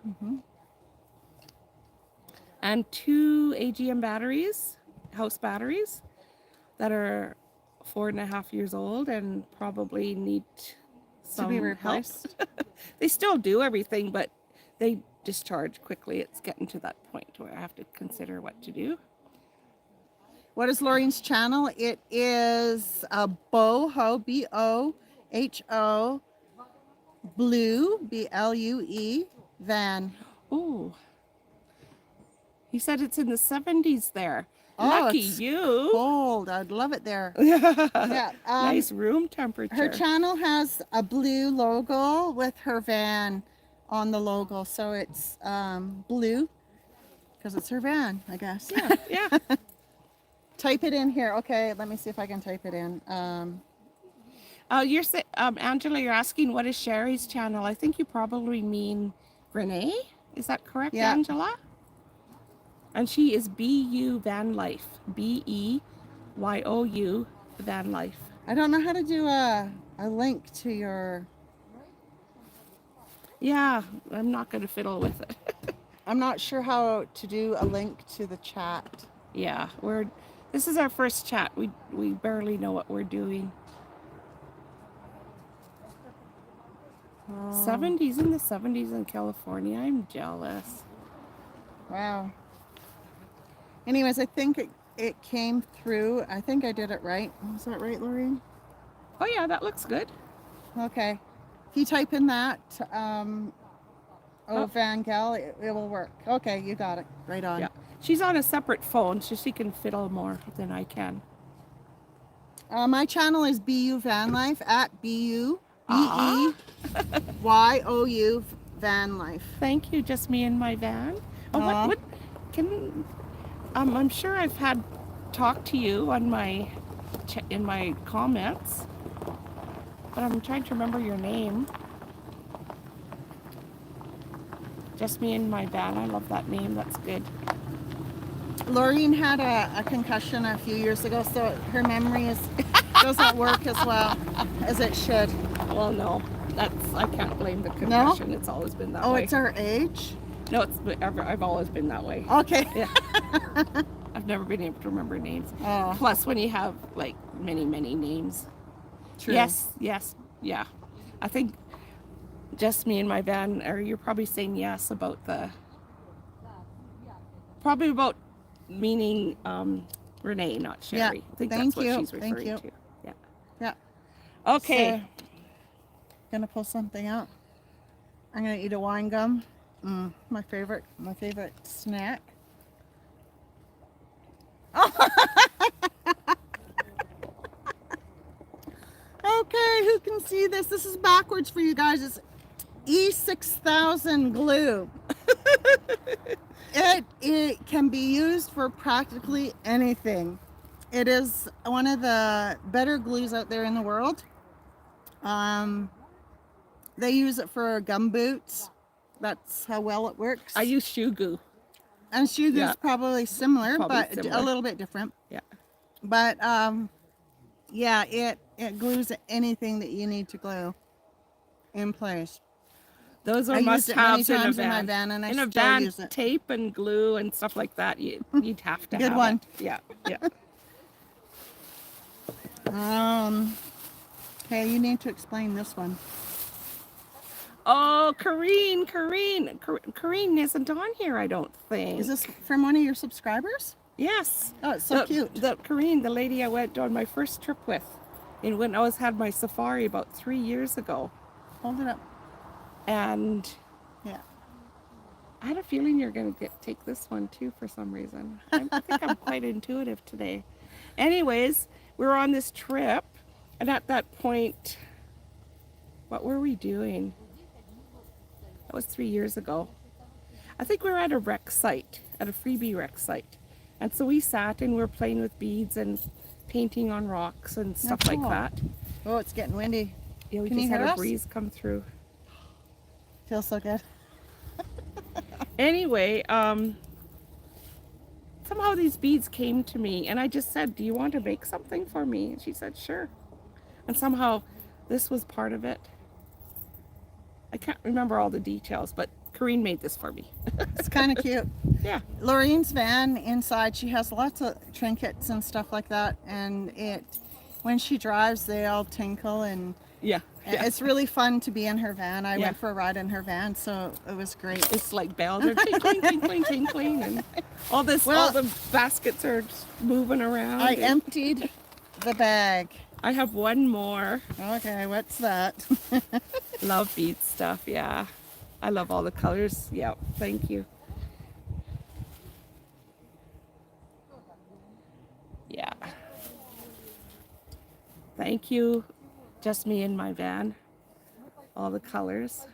And 2 AGM batteries, house batteries, that are 4.5 years old and probably need some To be help. replaced? They still do everything, but they discharge quickly. It's getting to that point where I have to consider what to do. What is Loreen's channel? It is a Boho, BOHO, Blue, BLUE, van. Ooh. He said it's in the 70s there. Oh, Lucky it's you. cold. I'd love it there. Yeah. Yeah. Nice room temperature. Her channel has a blue logo with her van on the logo, so it's blue because it's her van, I guess. Yeah, yeah. Type it in here. Okay, let me see if I can type it in. Angela, you're asking what is Sherry's channel? I think you probably mean Renee. Is that correct, Yeah. Angela? And she is BU Van Life. BEYOU Van Life. I don't know how to do a link to your. Yeah, I'm not going to fiddle with it. I'm not sure how to do a link to the chat. Yeah, this is our first chat. We barely know what we're doing. 70s in the 70s in California. I'm jealous. Wow. Anyways, I think it came through. I think I did it right. Was that right, Loreen? Oh yeah, that looks good. Okay. If you type in that, Van Gal, it will work. Okay, you got it. Right on. Yeah. She's on a separate phone, so she can fiddle more than I can. My channel is BU Van Life at BUBEYOU Van Life. Thank you, just me and my van. Oh, what can I'm sure I've had talked to you on in my comments, but I'm trying to remember your name. Just me and my van. I love that name. That's good. Loreen had a concussion a few years ago, so her memory doesn't work as well as it should. Well, no, I can't blame the concussion. No? It's always been that way. Oh, it's our age? No, I've always been that way. Okay. Yeah. I've never been able to remember names. Oh. Plus, when you have like many names. True. Yes, yeah. I think just me and my van, or you're probably saying yes about probably about meaning Renee, not Sherry. Yeah. I think Thank that's you. what she's referring Thank to. you. Yeah. Yeah. Okay. So, gonna pull something out. I'm gonna eat a wine gum. My favorite snack. Okay, who can see this? This is backwards for you guys. It's E6000 glue. It can be used for practically anything. It is one of the better glues out there in the world. They use it for gum boots. That's how well it works. I use shoe glue. And shoe glue is probably similar, but similar. a little bit different. Yeah. But yeah, it glues anything that you need to glue in place. Those are must-haves in a van. And I in a still van, use it. tape and glue and stuff like that. You'd have to have Good one. it. Yeah. Okay, you need to explain this one. Oh, Corrine isn't on here, I don't think. Is this from one of your subscribers? Yes. Oh, it's so cute. Corrine, the lady I went on my first trip with, when I had my safari about 3 years ago. Hold it up. And yeah, I had a feeling you're going to take this one too for some reason. I think I'm quite intuitive today. Anyways, we were on this trip, and at that point, what were we doing? That was 3 years ago. I think we were at a wreck site, at a freebie wreck site. And so we sat and we were playing with beads and painting on rocks and stuff like that. Oh, it's getting windy. Yeah, we just had a breeze come through. Feels so good. Anyway, somehow these beads came to me and I just said, do you want to make something for me? And she said, sure. And somehow this was part of it. I can't remember all the details, but Corrine made this for me. It's kind of cute. Yeah. Loreen's van inside, she has lots of trinkets and stuff like that. And when she drives, they all tinkle and yeah. It's really fun to be in her van. I went for a ride in her van, so it was great. It's like bells are tinkling, tinkling, tinkling, and all the baskets are moving around. I emptied the bag. I have one more. Okay, what's that? Love bead stuff, yeah. I love all the colors. Yeah, thank you. Thank you. Just me and my van. All the colors.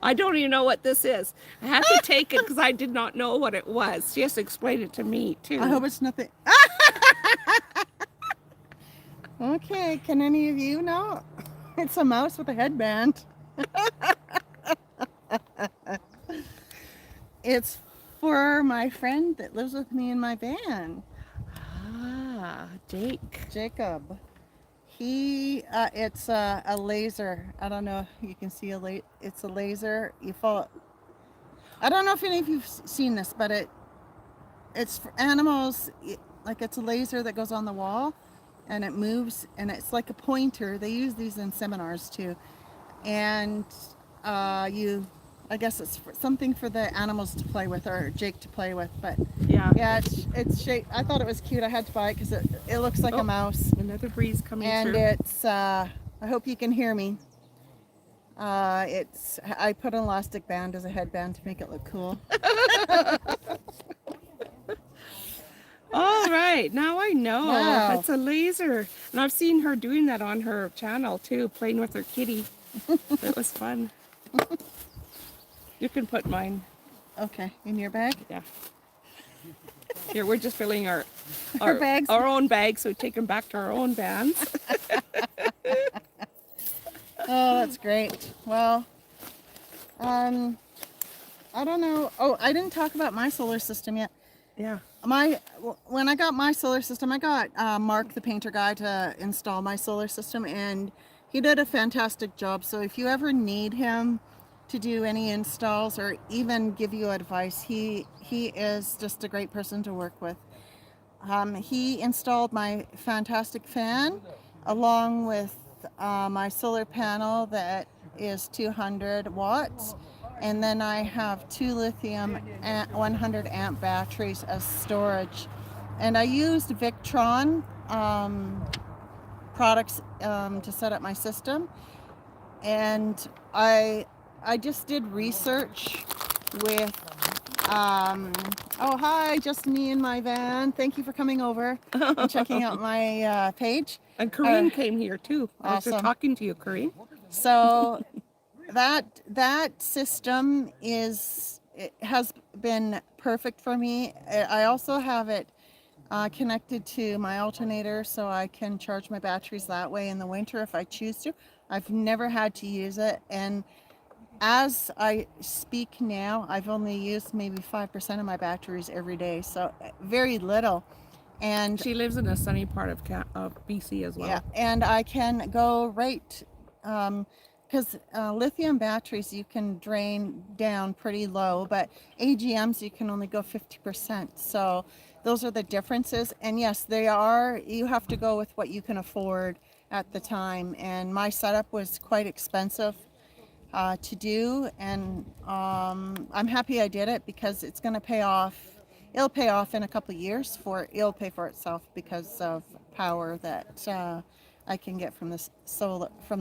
I don't even know what this is. I had to take it because I did not know what it was. She has to explain it to me too. I hope it's nothing. Okay, can any of you know? It's a mouse with a headband. It's for my friend that lives with me in my van, Jake. Jacob. It's a laser. I don't know if you can see it's a laser. You follow. I don't know if any of you've seen this, but it's for animals. Like it's a laser that goes on the wall, and it moves, and it's like a pointer. They use these in seminars too, and I guess it's something for the animals to play with, or Jake to play with. But yeah, it's shaped. I thought it was cute. I had to buy it because it looks like a mouse. Another breeze coming And through. it's I hope you can hear me. I put an elastic band as a headband to make it look cool. All right, now I know. Wow. It's a laser. And I've seen her doing that on her channel too, playing with her kitty. It was fun. You can put mine. Okay, in your bag? Yeah. Here, we're just filling our bags. Our own bags, so we take them back to our own vans. Oh, that's great. Well, I don't know. Oh, I didn't talk about my solar system yet. Yeah. When I got my solar system, I got Mark the painter guy to install my solar system, and he did a fantastic job. So if you ever need him to do any installs or even give you advice, he is just a great person to work with. He installed my fantastic fan along with my solar panel that is 200 watts. And then I have 2 lithium 100 amp batteries as storage. And I used Victron products to set up my system. And I just did research with, oh hi, just me in my van. Thank you for coming over and checking out my page. And Corrine came here too. I was just Awesome. talking to you, Corrine. So that system has been perfect for me. I also have it connected to my alternator, so I can charge my batteries that way in the winter if I choose to. I've never had to use it, and as I speak now, I've only used maybe 5% of my batteries every day, so very little. And She lives in a sunny part of BC as well. yeah, and I can go right, because lithium batteries you can drain down pretty low, but AGMs you can only go 50%. So those are the differences. And yes, you have to go with what you can afford at the time. And my setup was quite expensive to do, and I'm happy I did it because it's going to pay off. It'll pay off in a couple of years. It'll pay for itself because of power that I can get from the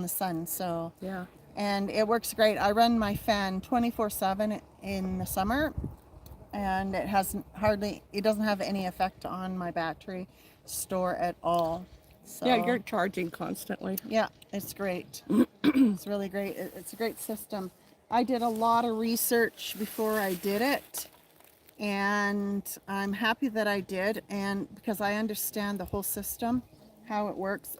sun. So Yeah. and it works great. I run my fan 24/7 in the summer, and it doesn't have any effect on my battery store at all. So Yeah, you're charging constantly. yeah, it's great. It's really great. It's a great system. I did a lot of research before I did it, and I'm happy that I did, and because I understand the whole system, how it works.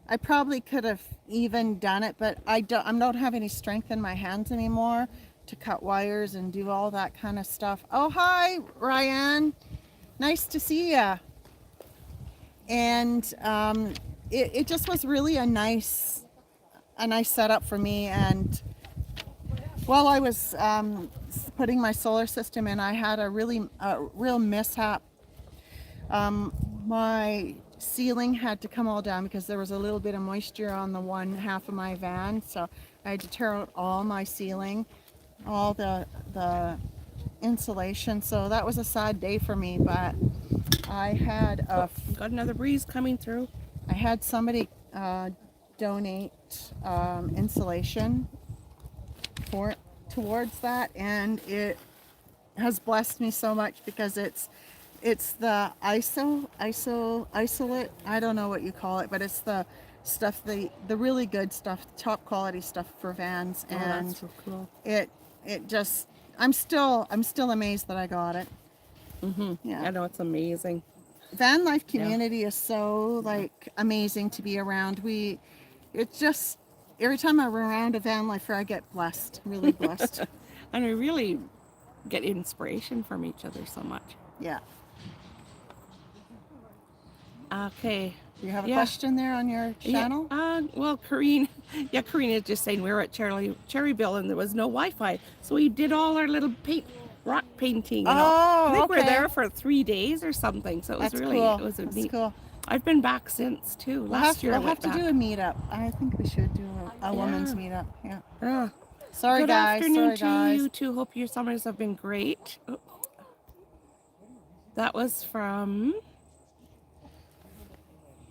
I probably could have even done it, but I don't have any strength in my hands anymore to cut wires and do all that kind of stuff. Oh, hi, Ryan. Nice to see ya. And it just was really a nice setup for me. And while I was putting my solar system in, I had a real mishap. My ceiling had to come all down because there was a little bit of moisture on the one half of my van, so I had to tear out all my ceiling, all the insulation. So that was a sad day for me, but I had Got another breeze coming through. I had somebody donate insulation towards that, and it has blessed me so much because it's It's the isolate. I don't know what you call it, but it's the stuff, the really good stuff, top quality stuff for vans, Oh, and that's so cool. it just, I'm still amazed that I got it. Yeah. I know, it's amazing. Van life Yeah. community is so like amazing to be around. It's just every time I'm around a van lifer, I get blessed, really blessed. And we really get inspiration from each other so much. Yeah. Okay. Do you have a Yeah. question there on your channel? Yeah. Well, Corrine, Corrine is just saying we were at Cherryville and there was no Wi-Fi, so we did all our little rock painting. And all. I Oh, think we were okay. there for 3 days or something. So it was That's really, cool. it was a That's neat. cool. I've been back since too. Last year I We'll went have to back. do a meetup. I think we should do a woman's meetup. Yeah. Yeah. Sorry, Good guys. afternoon Sorry, to guys. you too. Hope your summers have been great. Oh. That was from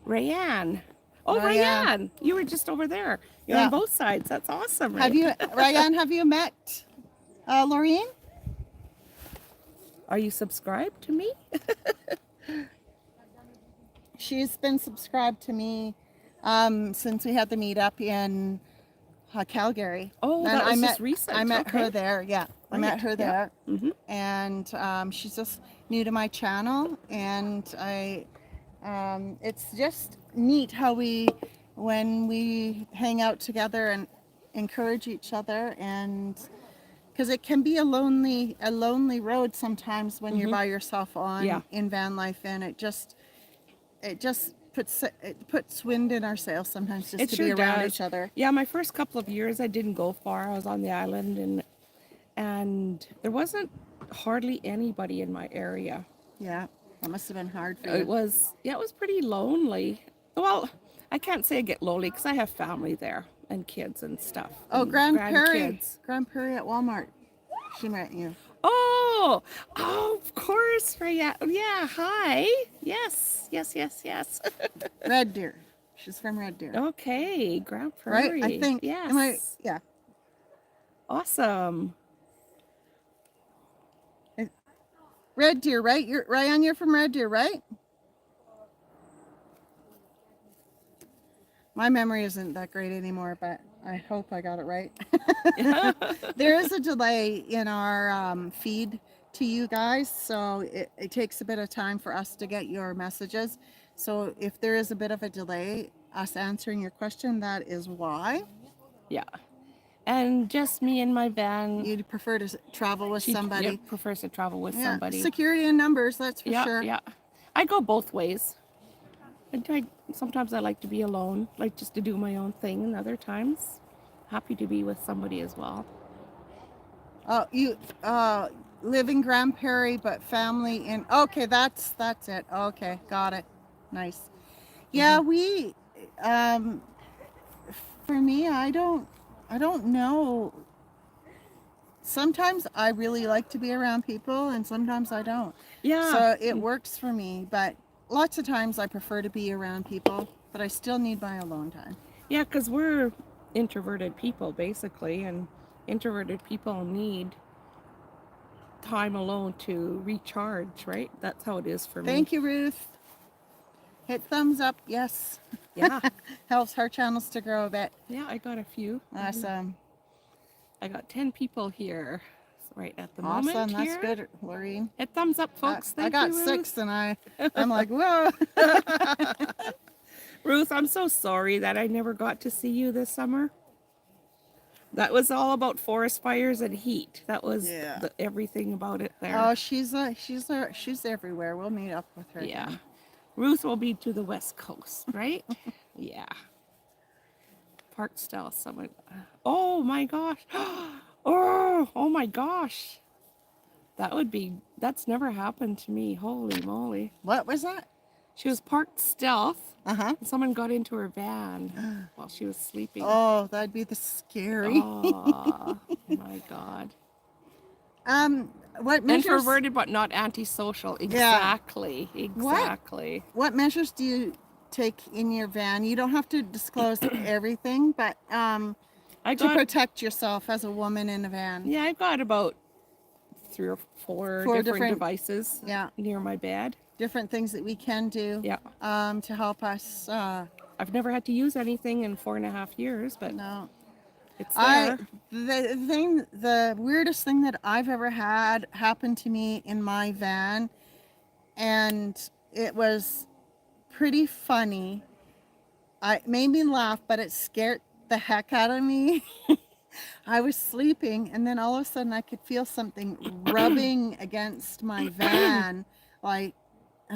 Rayanne. Oh, Rayanne, you were just over there. You're on both sides. That's awesome. Right? Rayanne, have you met Loreen? Are you subscribed to me? She's been subscribed to me since we had the meetup in Calgary. Oh, and that was I met, just recent. I met Okay. her there. Yeah, I met her there, and she's just new to my channel, and it's just neat how when we hang out together and encourage each other, and because it can be a lonely road sometimes when you're by yourself in van life, and it just puts wind in our sails sometimes just It to sure be around does. each other. Yeah, my first couple of years I didn't go far. I was on the island and there wasn't hardly anybody in my area. Yeah, that must have been hard for you. It was pretty lonely. Well, I can't say I get lonely because I have family there and kids and stuff. Oh, and Grand Prairie grandkids. at Walmart. She met you. Oh, of course, Raya. Yeah, hi. Yes. Red Deer. She's from Red Deer. Okay, Grand Prairie. Right? I think. Yes. Yeah. Awesome. Red Deer, right? Ryan, you're from Red Deer, right? My memory isn't that great anymore, but I hope I got it right. There is a delay in our feed to you guys, so it takes a bit of time for us to get your messages. So if there is a bit of a delay, us answering your question, that is why. Yeah. And just me and my van. You'd prefer to travel with somebody. She prefers to travel with somebody. Security in numbers, that's for sure. Yeah. I go both ways. Sometimes I like to be alone, like just to do my own thing, and other times happy to be with somebody as well. Oh, you live in Grand Prairie, but family in. Okay, that's it. Okay, got it. Nice. Yeah, we. For me, I don't know. Sometimes I really like to be around people, and sometimes I don't. Yeah. So it works for me, but lots of times I prefer to be around people, but I still need my alone time. Yeah, because we're introverted people, basically, and introverted people need time alone to recharge, right? That's how it is for me. Thank you, Ruth. Hit thumbs up, yes. Yeah. Helps our channels to grow a bit. Yeah, I got a few. Awesome. I got 10 people here right at the moment. Awesome, that's here. Good, Loreen. Hit thumbs up, folks. Thank you, I got Ruth. 6 and I'm like, whoa. Ruth, I'm so sorry that I never got to see you this summer. That was all about forest fires and heat. That was everything about it there. Oh, she's everywhere. We'll meet up with her. Yeah. Again. Ruth will be to the west coast, right? Yeah. Park style someone. Oh my gosh. Oh my gosh. That's never happened to me. Holy moly. What was that? She was parked stealth. Uh-huh. Someone got into her van while she was sleeping. Oh, that'd be the scary. Oh my God. What measures? Introverted but not antisocial. Exactly. Yeah. Exactly. What measures do you take in your van? You don't have to disclose everything, but to protect yourself as a woman in a van. Yeah, I've got about 3 or 4 Four different different- devices Yeah, near my bed. different things that we can do. Yeah. To help us. I've never had to use anything in 4.5 years, but No. it's there. The weirdest thing that I've ever had happen to me in my van, and it was pretty funny. It made me laugh, but it scared the heck out of me. I was sleeping, and then all of a sudden I could feel something rubbing against my van, and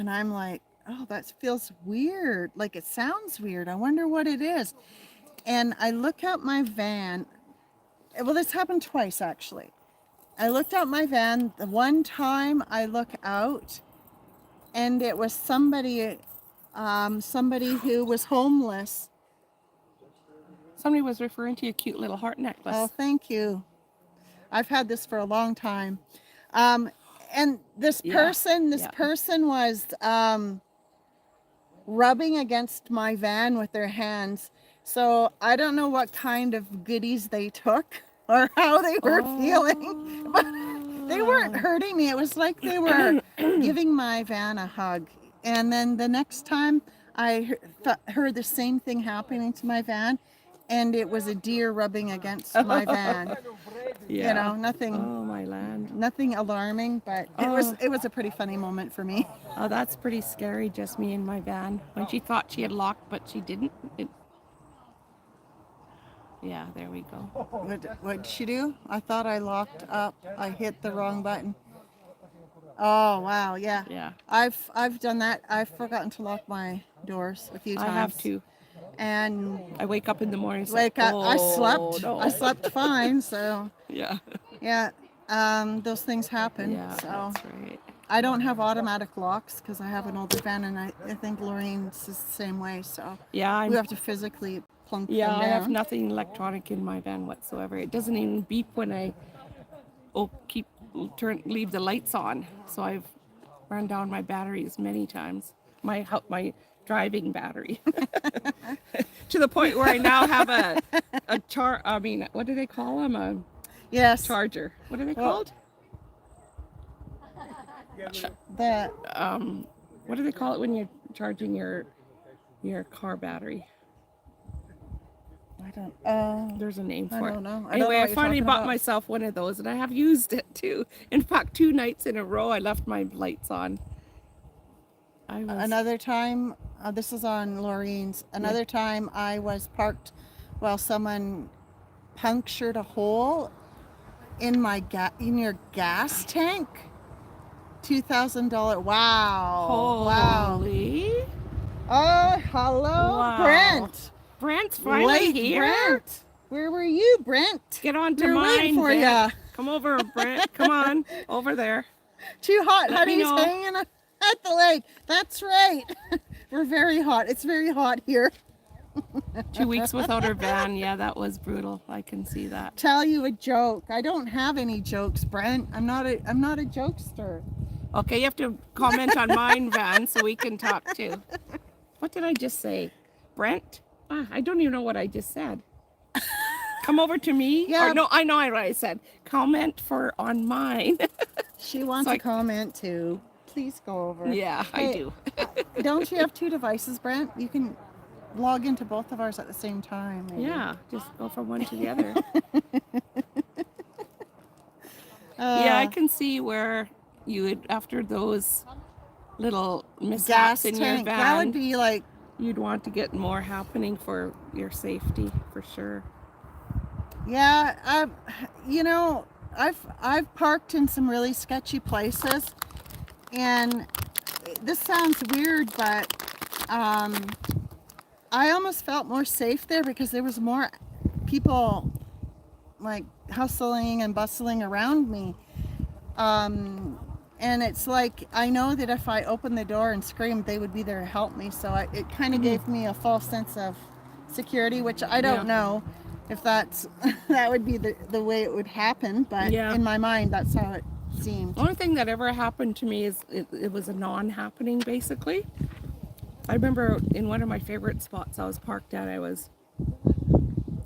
I'm like, oh, that feels weird. Like, it sounds weird. I wonder what it is. And I look out my van. Well, this happened twice, actually. I looked out my van. The one time I look out, and it was somebody who was homeless. Somebody was referring to a cute little heart necklace. Oh, thank you. I've had this for a long time. And this person was rubbing against my van with their hands. So I don't know what kind of goodies they took or how they were feeling, but they weren't hurting me. It was like they were giving my van a hug. And then the next time I heard the same thing happening to my van, and it was a deer rubbing against my van. Yeah. You know, nothing. Oh, my land. Nothing alarming, but it was a pretty funny moment for me. Oh, that's pretty scary, just me in my van. When she thought she had locked, but she didn't. Yeah, there we go. What did she do? I thought I locked up. I hit the wrong button. Oh, wow, yeah. Yeah. I've done that. I've forgotten to lock my doors a few times. I have to. And I wake up in the morning. I slept. No. I slept fine, so Yeah. yeah. Those things happen. Yeah, So that's right. I don't have automatic locks because I have an older van, and I think Loreen's the same way. So Yeah, we have to physically plunk them down. I have nothing electronic in my van whatsoever. It doesn't even beep when I leave the lights on. So I've run down my batteries many times. My driving battery to the point where I now have what do they call them? Yes. Charger. What are they called? What do they call it when you're charging your car battery? I don't. There's a name for it. I don't know. Anyway, I finally bought myself one of those, and I have used it too. In fact, 2 nights in a row, I left my lights on. Another time, this is on Loreen's. Another time, I was parked while someone punctured a hole in your gas tank. $2,000. Wow. Holy. Wow. Oh, hello, Wow. Brent. Brent's finally here. Brent. Where were you, Brent? Get on to We're mine, waiting for Brent. ya. Come over, Brent. Come on, over there. 2 hot Let me honeys know. hanging at the lake. That's right. We're very hot. It's very hot here. 2 weeks without her van. Yeah, that was brutal. I can see that. Tell you a joke. I don't have any jokes, Brent. I'm not a jokester. Okay, you have to comment on mine, van, so we can talk too. What did I just say? Brent? I don't even know what I just said. Come over to me? Yeah. Or, no, I know what I said. Comment on mine. She wants So to comment too. Please go over. Yeah, I Hey, do. Don't you have 2 devices, Brent? You can log into both of ours at the same time. Maybe. Yeah, just go from one to the other. Yeah, I can see where you would, after those little mishaps gas in tank. your That would van, be like, you'd want to get more happening for your safety, for sure. yeah. I've parked in some really sketchy places, and this sounds weird, but I almost felt more safe there because there was more people like hustling and bustling around me. And it's like, I know that if I opened the door and screamed, they would be there to help me. So it kind of gave me a false sense of security, which I don't know if that would be the way it would happen. But in my mind, that's how it seemed. The only thing that ever happened to me is it was a non-happening, basically. I remember in one of my favorite spots I was parked at,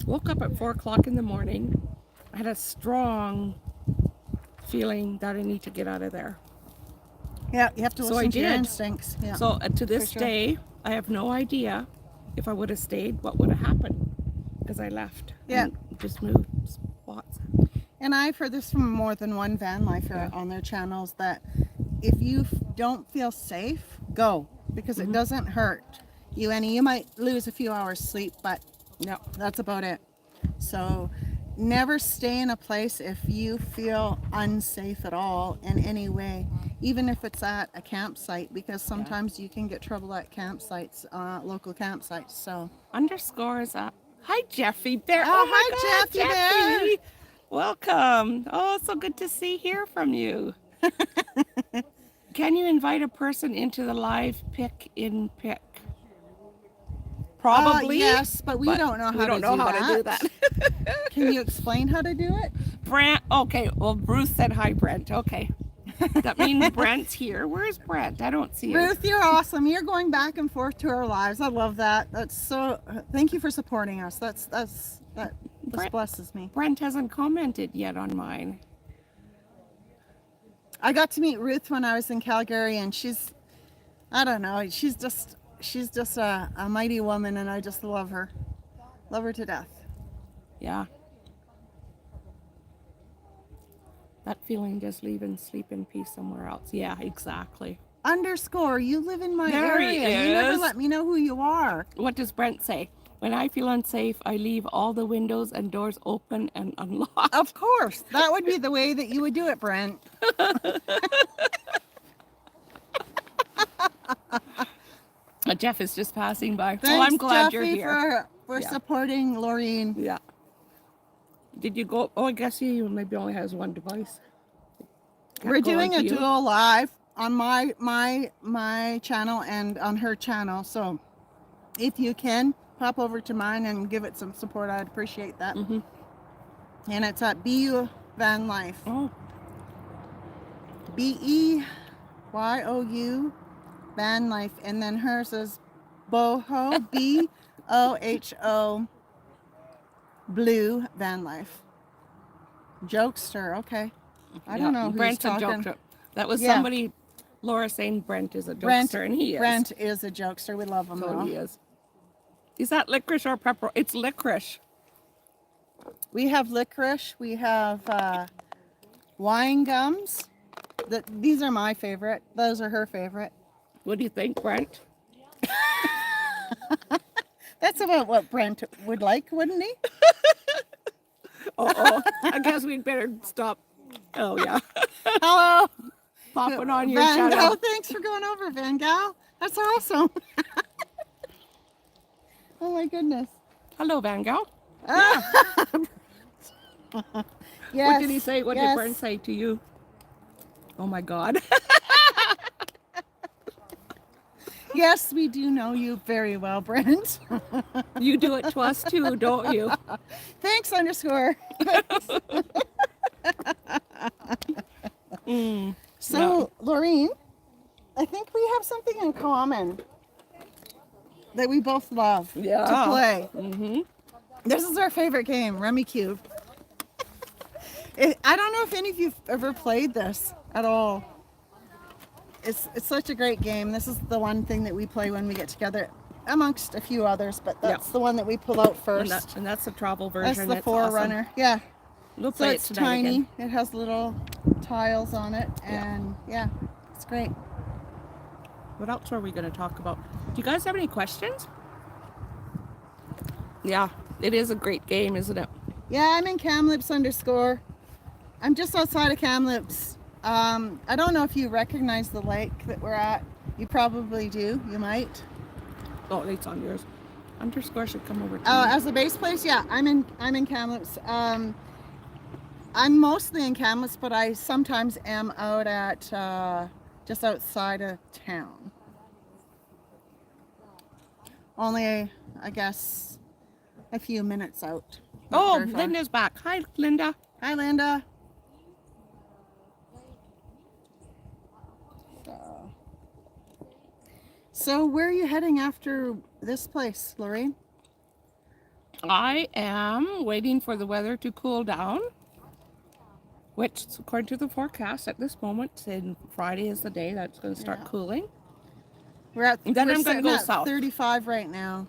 woke up at 4 o'clock in the morning. I had a strong feeling that I need to get out of there. Yeah, you have to So I listen to your did. instincts. Yeah. So to this sure. day, I have no idea if I would have stayed, what would have happened, because I left Yeah. and just moved spots. And I've heard this from more than one van lifer on their channels that if you don't feel safe, go, because it doesn't hurt you any. You might lose a few hours sleep, but No. that's about it. So never stay in a place if you feel unsafe at all in any way, even if it's at a campsite, because sometimes you can get trouble at campsites, local campsites. So Underscores up. Hi, Jeffy Bear. Oh, my hi, God, Jeffy Bear. Welcome. Oh, so good to hear from you. Can you invite a person into the live pick? Probably. Yes, but we don't know how to do that. Can you explain how to do it? Brent. Okay. Well, Bruce said hi, Brent. Okay. That means Brent's here. Where's Brent? I don't see him. Ruth, you're awesome. You're going back and forth to our lives. I love that. That's so. Thank you for supporting us. That just blesses me. Brent hasn't commented yet on mine. I got to meet Ruth when I was in Calgary, and I don't know, she's just a mighty woman, and I just love her to death. Yeah. That feeling, just leave and sleep in peace somewhere else. Yeah, exactly. Underscore, you live in my There he area. You never is. let me know who you are. What does Brent say? When I feel unsafe, I leave all the windows and doors open and unlocked. Of course, that would be the way that you would do it, Brent. Jeff is just passing by. Thanks, I'm glad Jeffy, you're here. for supporting Loreen. Yeah. Did you go? Oh, I guess he maybe only has one device. We're doing a duo live on my channel and on her channel. So if you can, pop over to mine and give it some support. I'd appreciate that. Mm-hmm. And it's at BU Van Life. Oh. BEYOU Van Life. And then hers is Boho, BOHO Blue Van Life. Jokester, okay. I don't know who's Brent's talking. a jokester. That was somebody, Laura saying Brent is a jokester, and he is. Brent is a jokester. We love him. So he is. Is that licorice or pepper? It's licorice. We have licorice. We have wine gums. These are my favorite. Those are her favorite. What do you think, Brent? That's about what Brent would like, wouldn't he? Oh, I guess we'd better stop. Oh, yeah. Hello. Popping on your Van channel. Gal, thanks for going over, Van Gal. That's awesome. Oh, my goodness. Hello, Van Gal. Yes, What did he say? What did Brent say to you? Oh, my God. Yes, we do know you very well, Brent. You do it to us, too, don't you? Thanks, underscore. So, Loreen, I think we have something in common that we both love to play. Mm-hmm. This is our favorite game, Rummy Cube. I don't know if any of you've ever played this at all. It's such a great game. This is the one thing that we play when we get together, amongst a few others, but that's the one that we pull out first. And that's the travel version. That's the Forerunner. Awesome. Yeah. We'll So play it's it tonight tiny. again. It has little tiles on it, and it's great. What else are we going to talk about? Do you guys have any questions? Yeah, it is a great game, isn't it? Yeah, I'm in Kamloops underscore. I'm just outside of Kamloops. I don't know if you recognize the lake that we're at. You probably do. You might. Oh, it's on yours. Underscore should come over to Oh, me. as a base place, yeah. I'm in Kamloops. I'm mostly in Kamloops, but I sometimes am out at just outside of town. Only, I guess, a few minutes out. Not Oh, very far. Linda's back. Hi, Linda. Hi, Linda. So where are you heading after this place, Loreen? I am waiting for the weather to cool down. which, according to the forecast at this moment, and Friday is the day that's going to start Yeah. cooling. We're And then I'm gonna sitting go at south. 35 right now.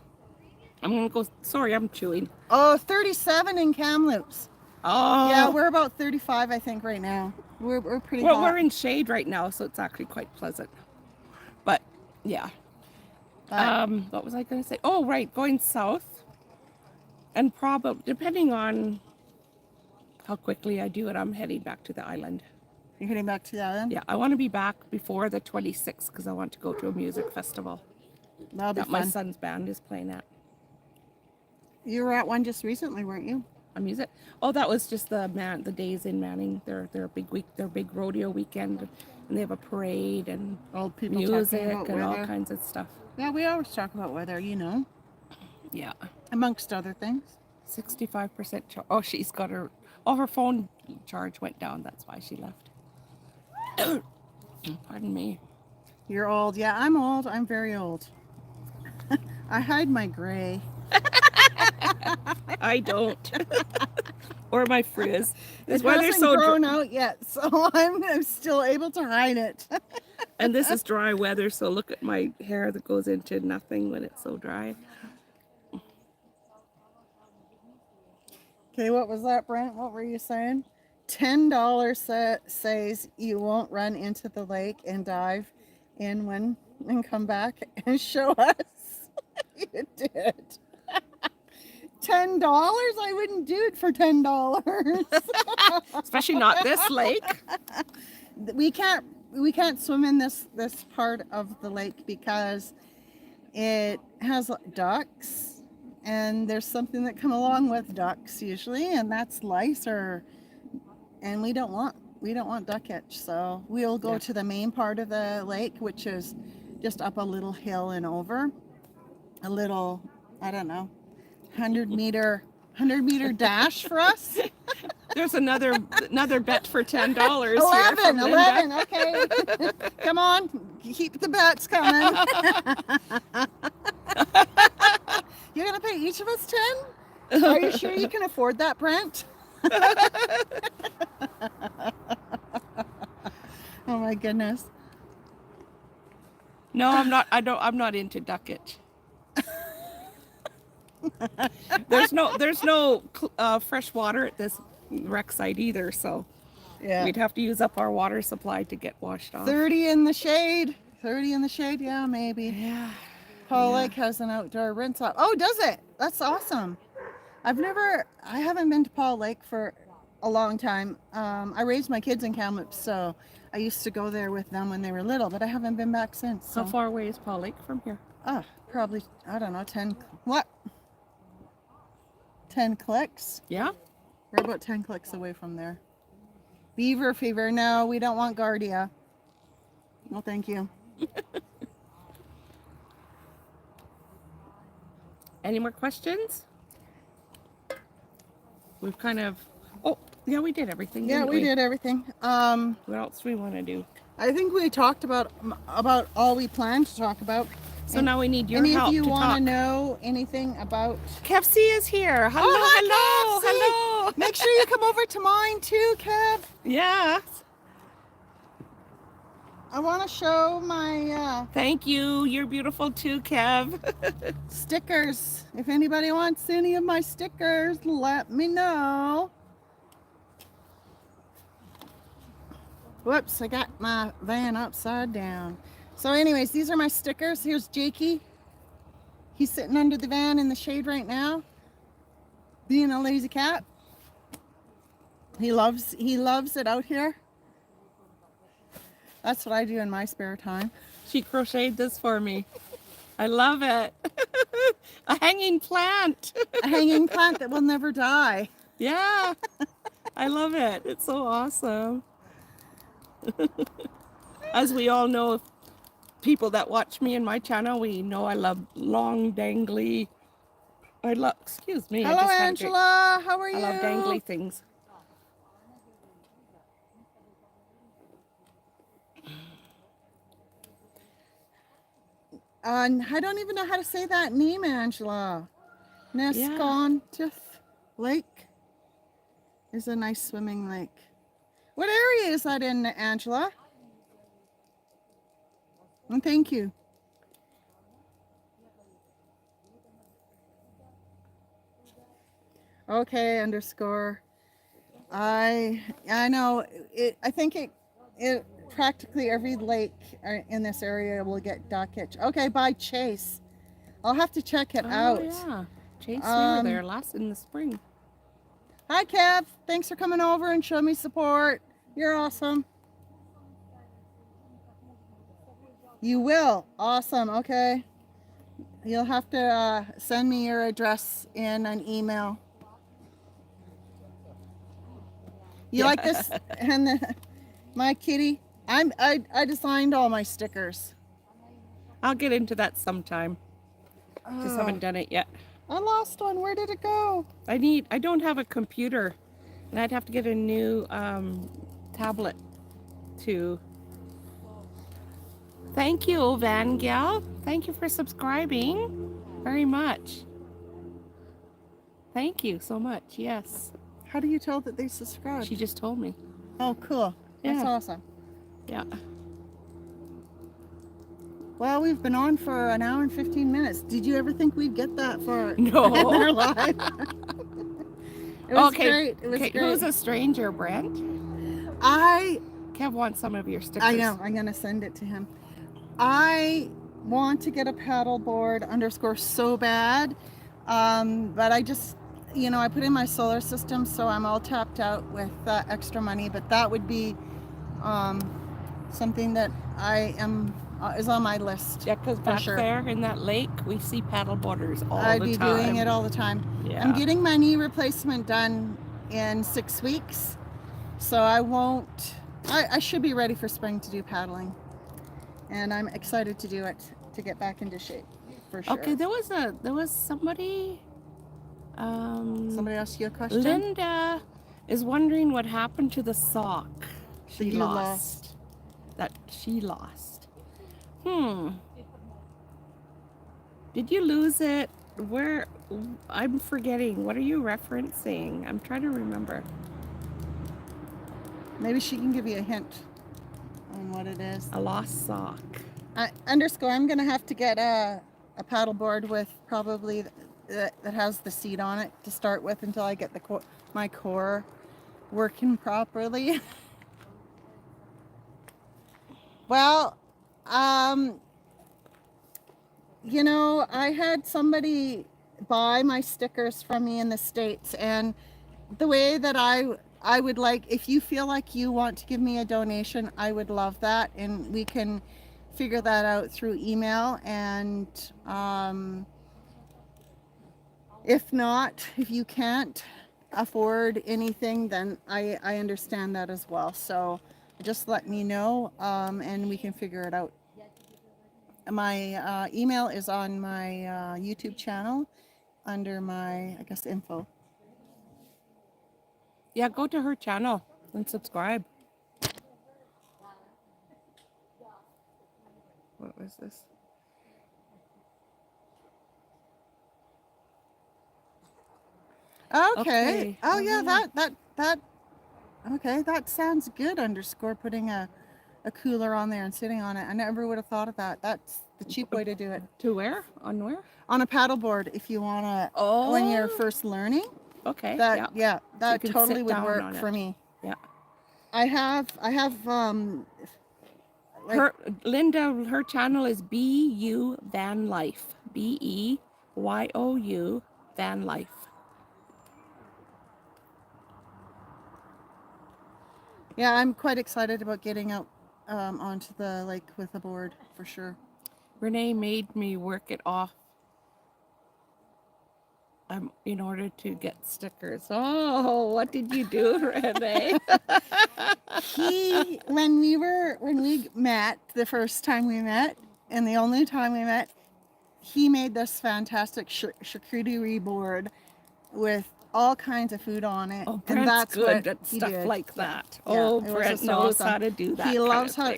I'm going to go, sorry, I'm chewing. Oh, 37 in Kamloops. Oh. Yeah, we're about 35, I think, right now. We're pretty Well, hot. we're in shade right now, so it's actually quite pleasant. But, yeah. But, What was I going to say? Oh, right, going south. And probably, depending on how quickly I do it, I'm heading back to the island. you're heading back to the island? Yeah, I want to be back before the 26th because I want to go to a music festival That'll be that my fun. son's band is playing at. You were at one just recently, weren't you? A music? Oh, that was just the days in Manning. Their big week, their big rodeo weekend, and they have a parade and Old people music talking about and all weather. kinds of stuff. Yeah, we always talk about weather, you know, Yeah, amongst other things. 65% charge. Oh, she's got her. Oh, her phone charge went down. That's why she left. Pardon me. You're old. Yeah, I'm old. I'm very old. I hide my gray. I don't. Or my frizz. It Why they're hasn't so grown out yet, so I'm still able to hide it. And this is dry weather, so look at my hair that goes into nothing when it's so dry. Okay, what was that, Brent? What were you saying? $10 says you won't run into the lake and dive in one and come back and show us. You did. $10? I wouldn't do it for $10. Especially not this lake. We can't swim in this part of the lake because it has ducks. And there's something that come along with ducks usually, and that's lice and we don't want duck itch. So we'll go to the main part of the lake, which is just up a little hill and over. A little, I don't know, 100 meter dash for us. There's another bet for $10. 11, okay. Come on, keep the bets coming. You're gonna pay each of us 10? Are you sure you can afford that, Brent? Oh my goodness. No, I'm not. I'm not into duck itch. There's no fresh water at this rec site either, so Yeah. we'd have to use up our water supply to get washed off. 30 in the shade. 30 in the shade, yeah, maybe. Yeah. Paul Lake has an outdoor rinse off. Oh, does it? That's awesome. I haven't been to Paul Lake for a long time. I raised my kids in Kamloops, so I used to go there with them when they were little, but I haven't been back since. So. How far away is Paul Lake from here? Probably, I don't know, 10 clicks? Yeah. We're about 10 clicks away from there. Beaver fever. No, we don't want Guardia. No, thank you. Any more questions? We've kind of. Oh, yeah, we did everything. Yeah, didn't we did everything. What else do we want to do? I think we talked about all we planned to talk about. So now we need your Any help of you to want talk. to know anything about? KFC is here. Hello, Oh, hi, hello, KFC. Make sure you come over to mine too, Kev. Yeah. I want to show my Thank you. You're beautiful too, Kev. stickers. If anybody wants any of my stickers, let me know. Whoops, I got my van upside down. So anyways, these are my stickers. Here's Jakey. He's sitting under the van in the shade right now, being a lazy cat. He loves it out here. That's what I do in my spare time. She crocheted this for me. I love it. A hanging plant. A hanging plant that will never die. Yeah. I love it. It's so awesome. As we all know, people that watch me and my channel, we know I love long dangly. Excuse me. Hello, Angela. How are you? I love dangly things. I don't even know how to say that name, Angela. Nescontiff Lake is a nice swimming lake. What area is that in, Angela? And thank you. Okay, underscore. I know it. I think it practically every lake in this area will get duckage. Okay, bye Chase. I'll have to check it Oh out. yeah, Chase, we were there in the spring. Hi Kev, thanks for coming over and showing me support. You're awesome. You will. Awesome. Okay. You'll have to send me your address in an email. You like this? And my kitty. I designed all my stickers. I'll get into that sometime. Just haven't done it yet. I lost one. Where did it go? I don't have a computer, and I'd have to get a new tablet to. Thank you, Van Gal. Thank you for subscribing very much. Thank you so much. Yes. How do you tell that they subscribed? She just told me. Oh, cool. That's Yeah. awesome. Yeah. Well, we've been on for an hour and 15 minutes. Did you ever think we'd get that far No. in our life? It was great. It was Okay. great. Who's a stranger, Brent? Kev wants some of your stickers. I know. I'm going to send it to him. I want to get a paddleboard underscore so bad. But I just, I put in my solar system, so I'm all tapped out with extra money. But that would be something that is on my list. Yeah, because back there in that lake, we see paddleboarders all the time. I'd be doing it all the time. Yeah. I'm getting my knee replacement done in 6 weeks, so I should be ready for spring to do paddling, and I'm excited to do it to get back into shape for sure. Okay, there was somebody. Somebody asked you a question. Linda is wondering what happened to the sock she you lost. That she lost. Did you lose it? Where? I'm forgetting. What are you referencing? I'm trying to remember. Maybe she can give you a hint on what it is. A lost sock. Underscore. I'm gonna have to get a paddleboard with probably that has the seat on it to start with until I get my core working properly. Well, I had somebody buy my stickers from me in the States, and the way that I would like, if you feel like you want to give me a donation, I would love that, and we can figure that out through email. And if not, if you can't afford anything, then I understand that as well. So just let me know, and we can figure it out. My email is on my YouTube channel under my, I guess, info. Yeah, go to her channel and subscribe. What was this? Okay. Oh yeah, that. Okay, that sounds good. Underscore putting a cooler on there and sitting on it. I never would have thought of that. That's the cheap way to do it. To where? On where? On a paddleboard, if you want to, when you're first learning. Okay. That yeah, that so totally would work for me. Yeah. I have her channel is BU Van Life. BEYOU Van Life. Yeah, I'm quite excited about getting out onto the lake with a board for sure. Renee made me work it off in order to get stickers. Oh, what did you do, Renee? When we met, the first time we met, and the only time we met, he made this fantastic charcuterie board with all kinds of food on it. Oh, and that's good what at he stuff did. like that. Yeah, Oh, it was Brent just knows awesome. how to do that. He loves Yeah.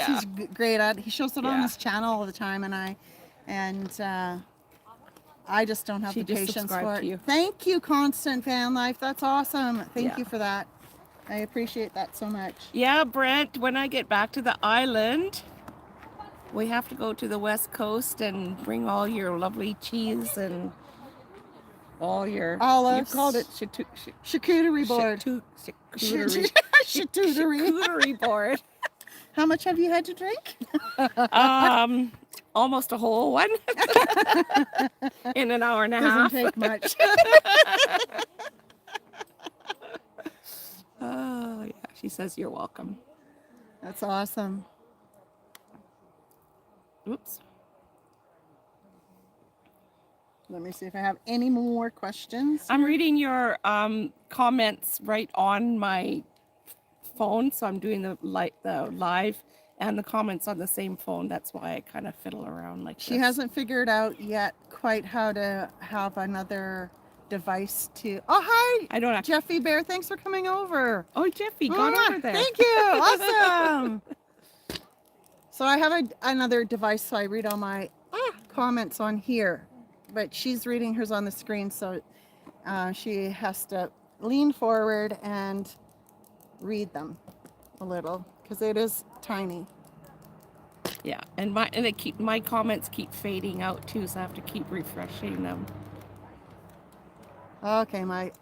he's great at it. He shows it on Yeah. his channel all the time, and I just don't have She the just patience subscribed for to it. you. Thank you, Constant Van Life. That's awesome. Thank Yeah. you for that. I appreciate that so much. Yeah, Brent, when I get back to the island, we have to go to the West Coast and bring all your lovely cheese and all your... You Olives. called it Charcuterie board. charcuterie. Charcuterie. Charcuterie board. How much have you had to drink? Almost a whole one in an hour and a half. Doesn't take much. Oh, yeah. She says you're welcome. That's awesome. Oops. Let me see if I have any more questions. I'm reading your comments right on my phone, so I'm doing the live and the comments on the same phone. That's why I kind of fiddle around like She this. hasn't figured out yet quite how to have another device to... Oh, hi, I don't actually... Jeffy Bear. Thanks for coming over. Oh, Jeffy, got Mwah. over there. Thank you. Awesome. So I have another device, so I read all my comments on here. But she's reading hers on the screen, so she has to lean forward and read them a little because it is tiny. Yeah, and my comments keep fading out too, so I have to keep refreshing them. Okay, my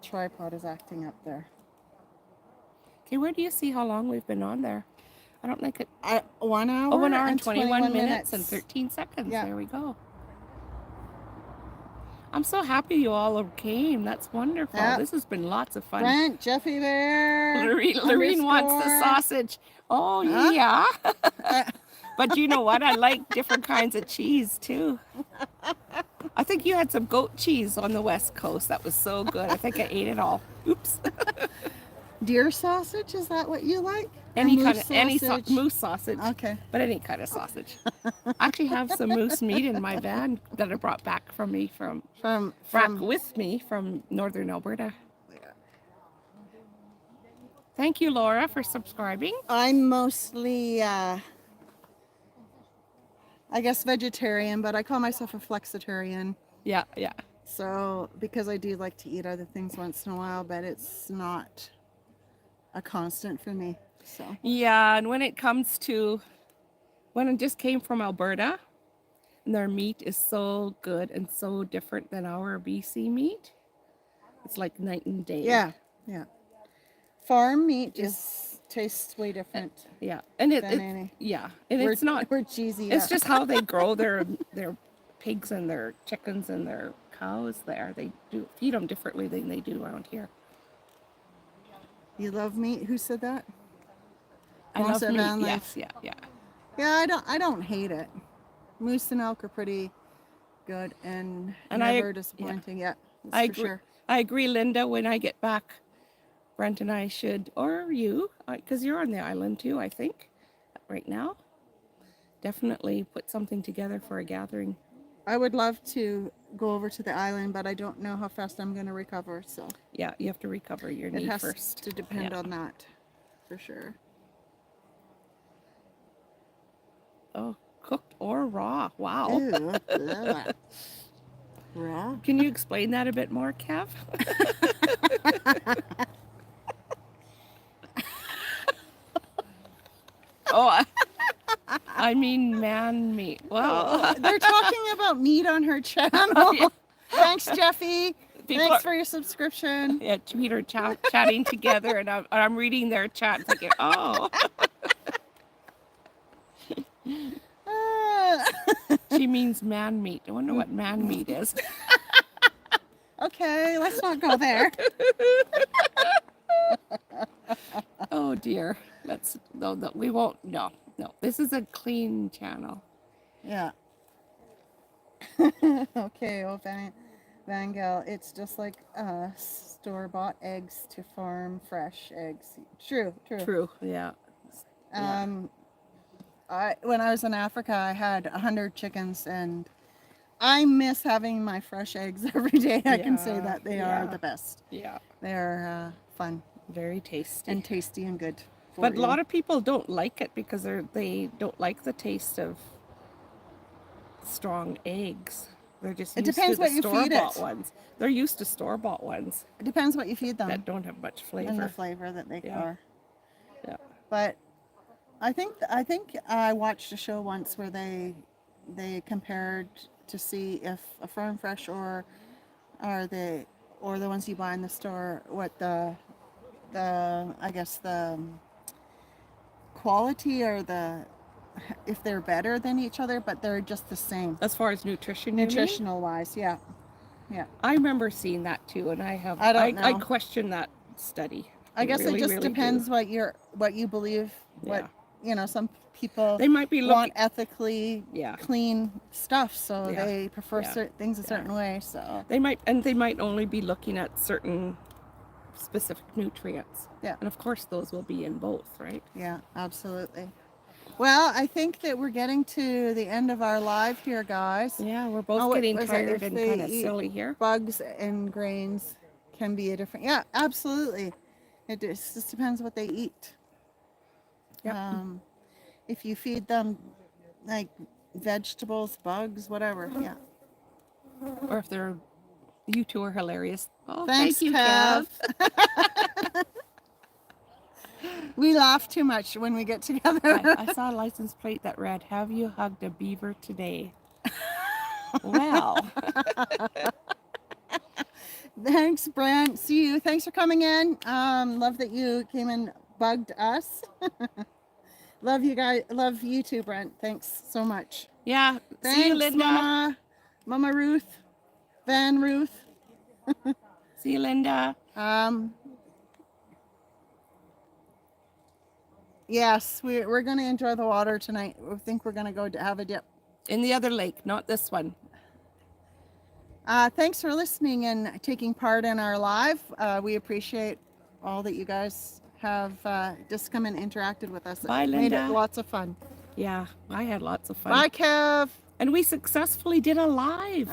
tripod is acting up there. Okay, where do you see how long we've been on there? I don't think it... 1 hour, Oh, 1 hour and 21 minutes and 13 seconds. Yeah. There we go. I'm so happy you all came. That's wonderful. Yeah. This has been lots of fun. Brent, Jeffy Bear. Loreen wants the sausage. Oh, yeah. But you know what? I like different kinds of cheese too. I think you had some goat cheese on the West Coast. That was so good. I think I ate it all. Oops. Deer sausage, is that what you like? Any Or kind moose of sausage? moose sausage. Okay. But any kind of sausage. I actually have some moose meat in my van that I brought back from with me from northern Alberta. Thank you, Laura, for subscribing. I'm mostly, I guess, vegetarian, but I call myself a flexitarian. Yeah, yeah. So, because I do like to eat other things once in a while, but it's not a constant for me. So. Yeah, and when it just came from Alberta, and their meat is so good and so different than our BC meat. It's like night and day. Yeah, yeah. Farm meat just tastes way different. Yeah, and and it's not. We're cheesy. It's just how they grow their pigs and their chickens and their cows there. They do feed them differently than they do around here. You love meat? Who said that? I love Van meat. Life. Yes, yeah. Yeah, I don't hate it. Moose and elk are pretty good and never disappointing. Yeah, I for agree. sure. I agree, Linda. When I get back, Brent and I should, or you, because you're on the island too, I think, right now. Definitely put something together for a gathering. I would love to go over to the island, but I don't know how fast I'm going to recover. So Yeah, you have to recover your knee it has first. to depend on that, for sure. Oh, cooked or raw. Wow. Ew, ugh. Raw? Can you explain that a bit more, Kev? Oh, I mean man meat. Wow. They're talking about meat on her channel. Yeah. Thanks, Jeffy. People Thanks are- for your subscription. Yeah, Peter chatting together, and I'm reading their chat, thinking, oh, she means man meat. I wonder what man meat is. Okay, let's not go there. Oh dear. No, we won't. No. This is a clean channel. Yeah. Okay, oh Vangel, it's just like store-bought eggs to farm fresh eggs. True. True. Yeah. When I was in Africa, I had 100 chickens, and I miss having my fresh eggs every day. I can say that they are the best. Yeah. They're fun Very tasty. and tasty and good. But a lot of people don't like it because they don't like the taste of strong eggs. They're just It used depends to the what you feed store-bought it. ones. They're used to store-bought ones It depends what you feed them that don't have much and the flavor. flavor that they Yeah. are. Yeah. But I think I watched a show once where they compared to see if a farm fresh or the ones you buy in the store, what the I guess the quality or the if they're better than each other, but they're just the same As far as nutrition, you mean? nutritional wise. Yeah, yeah. I remember seeing that too, and I don't I know. question that study. I guess really, it just really depends do. what you believe. What some people They might be want looking. ethically Yeah. clean stuff, so Yeah. they prefer Yeah. certain things a certain way. So They might only be looking at certain specific nutrients. yeah, And of course, those will be in both, right? yeah, absolutely. Well, I think that we're getting to the end of our live here, guys. Yeah, we're both what getting was it? tired If and they kind of eat silly here. bugs and grains can be a different. Yeah, absolutely. It just depends what they eat. Yep. If you feed them like vegetables, bugs, whatever. Yeah. Or if they're, you two are hilarious. Oh, Thanks, thank you, Kev. Kev. We laugh too much when we get together. I saw a license plate that read, "Have you hugged a beaver today?" Well. Thanks, Brent. See you. Thanks for coming in. Love that you came and bugged us. Love you guys. Love you too, Brent. Thanks so much. Yeah. Thanks, See you, Linda. Mama Ruth, Van Ruth. See you, Linda. Yes, we're going to enjoy the water tonight. I think we're going to go to have a dip. In the other lake, not this one. Thanks for listening and taking part in our live. We appreciate all that you guys have just come and interacted with us. Bye, It made it Linda. lots of fun. Yeah, I had lots of fun. Bye, Kev. And we successfully did a live.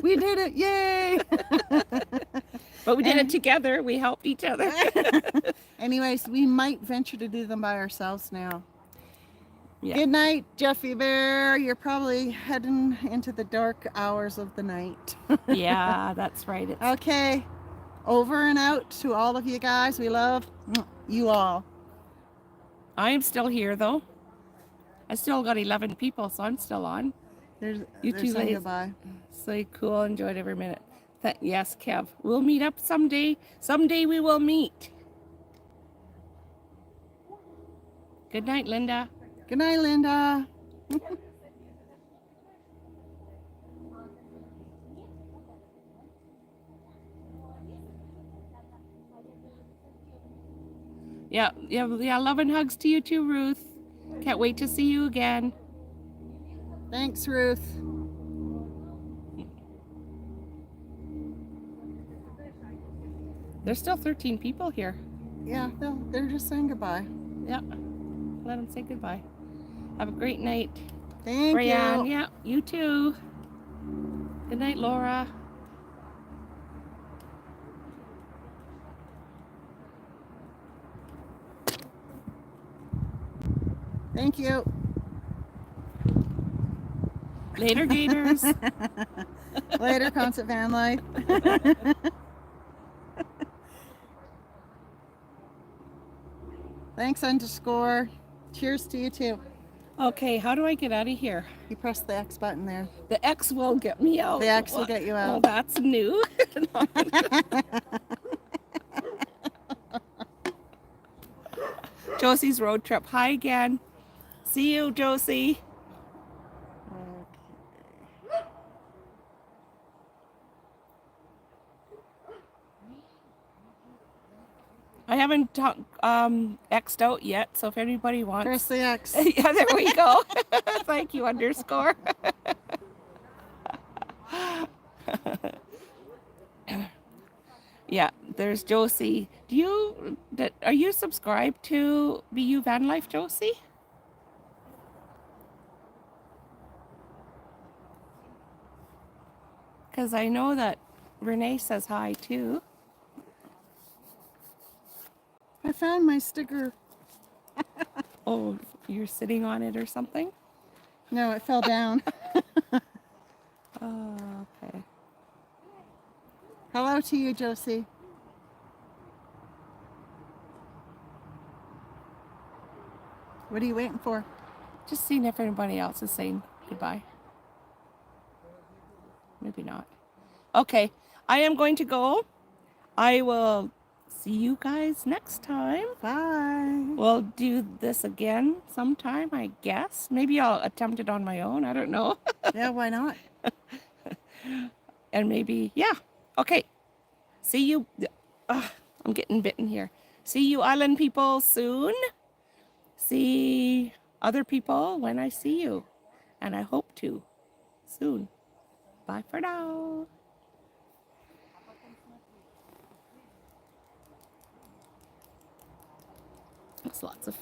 We did it. Yay. But we did it together. We helped each other. Anyways, we might venture to do them by ourselves now. Yeah. Good night, Jeffy Bear. You're probably heading into the dark hours of the night. Yeah, that's right. Okay. Over and out to all of you guys. We love you all. I am still here, though. I still got 11 people, so I'm still on. They're You two saying ladies. goodbye. So cool. Enjoyed every minute. Yes, Kev. We'll meet up someday. Someday we will meet. Good night, Linda. Good night, Linda. Yeah. Love and hugs to you too, Ruth. Can't wait to see you again. Thanks, Ruth. There's still 13 people here. Yeah, they're just saying goodbye. Yeah. Let them say goodbye. Have a great night. Thank Brianne, you. yeah, you too. Good night, Laura. Thank you. Later, Gators. Later, Concert Van Life. Thanks, _. Cheers to you too. Okay, how do I get out of here? You press the X button there. The X will get me out. The X will get you out. Oh, that's new. Josie's road trip. Hi again. See you, Josie. I haven't X'd out yet, so if anybody wants... Press the X. Yeah, there we go. Thank you, _ Yeah, there's Josie. Are you subscribed to BU Van Life, Josie? Because I know that Renee says hi too. I found my sticker. Oh, you're sitting on it or something? No, it fell down. Hello to you, Josie. What are you waiting for? Just seeing if anybody else is saying goodbye. Maybe not. Okay, I am going to go. I will see you guys next time. Bye. We'll do this again sometime, I guess. Maybe I'll attempt it on my own. I don't know. Yeah, why not? And maybe, yeah. Okay. See you. I'm getting bitten here. See you island people soon. See other people when I see you. And I hope to soon. Bye for now. It's lots of fun.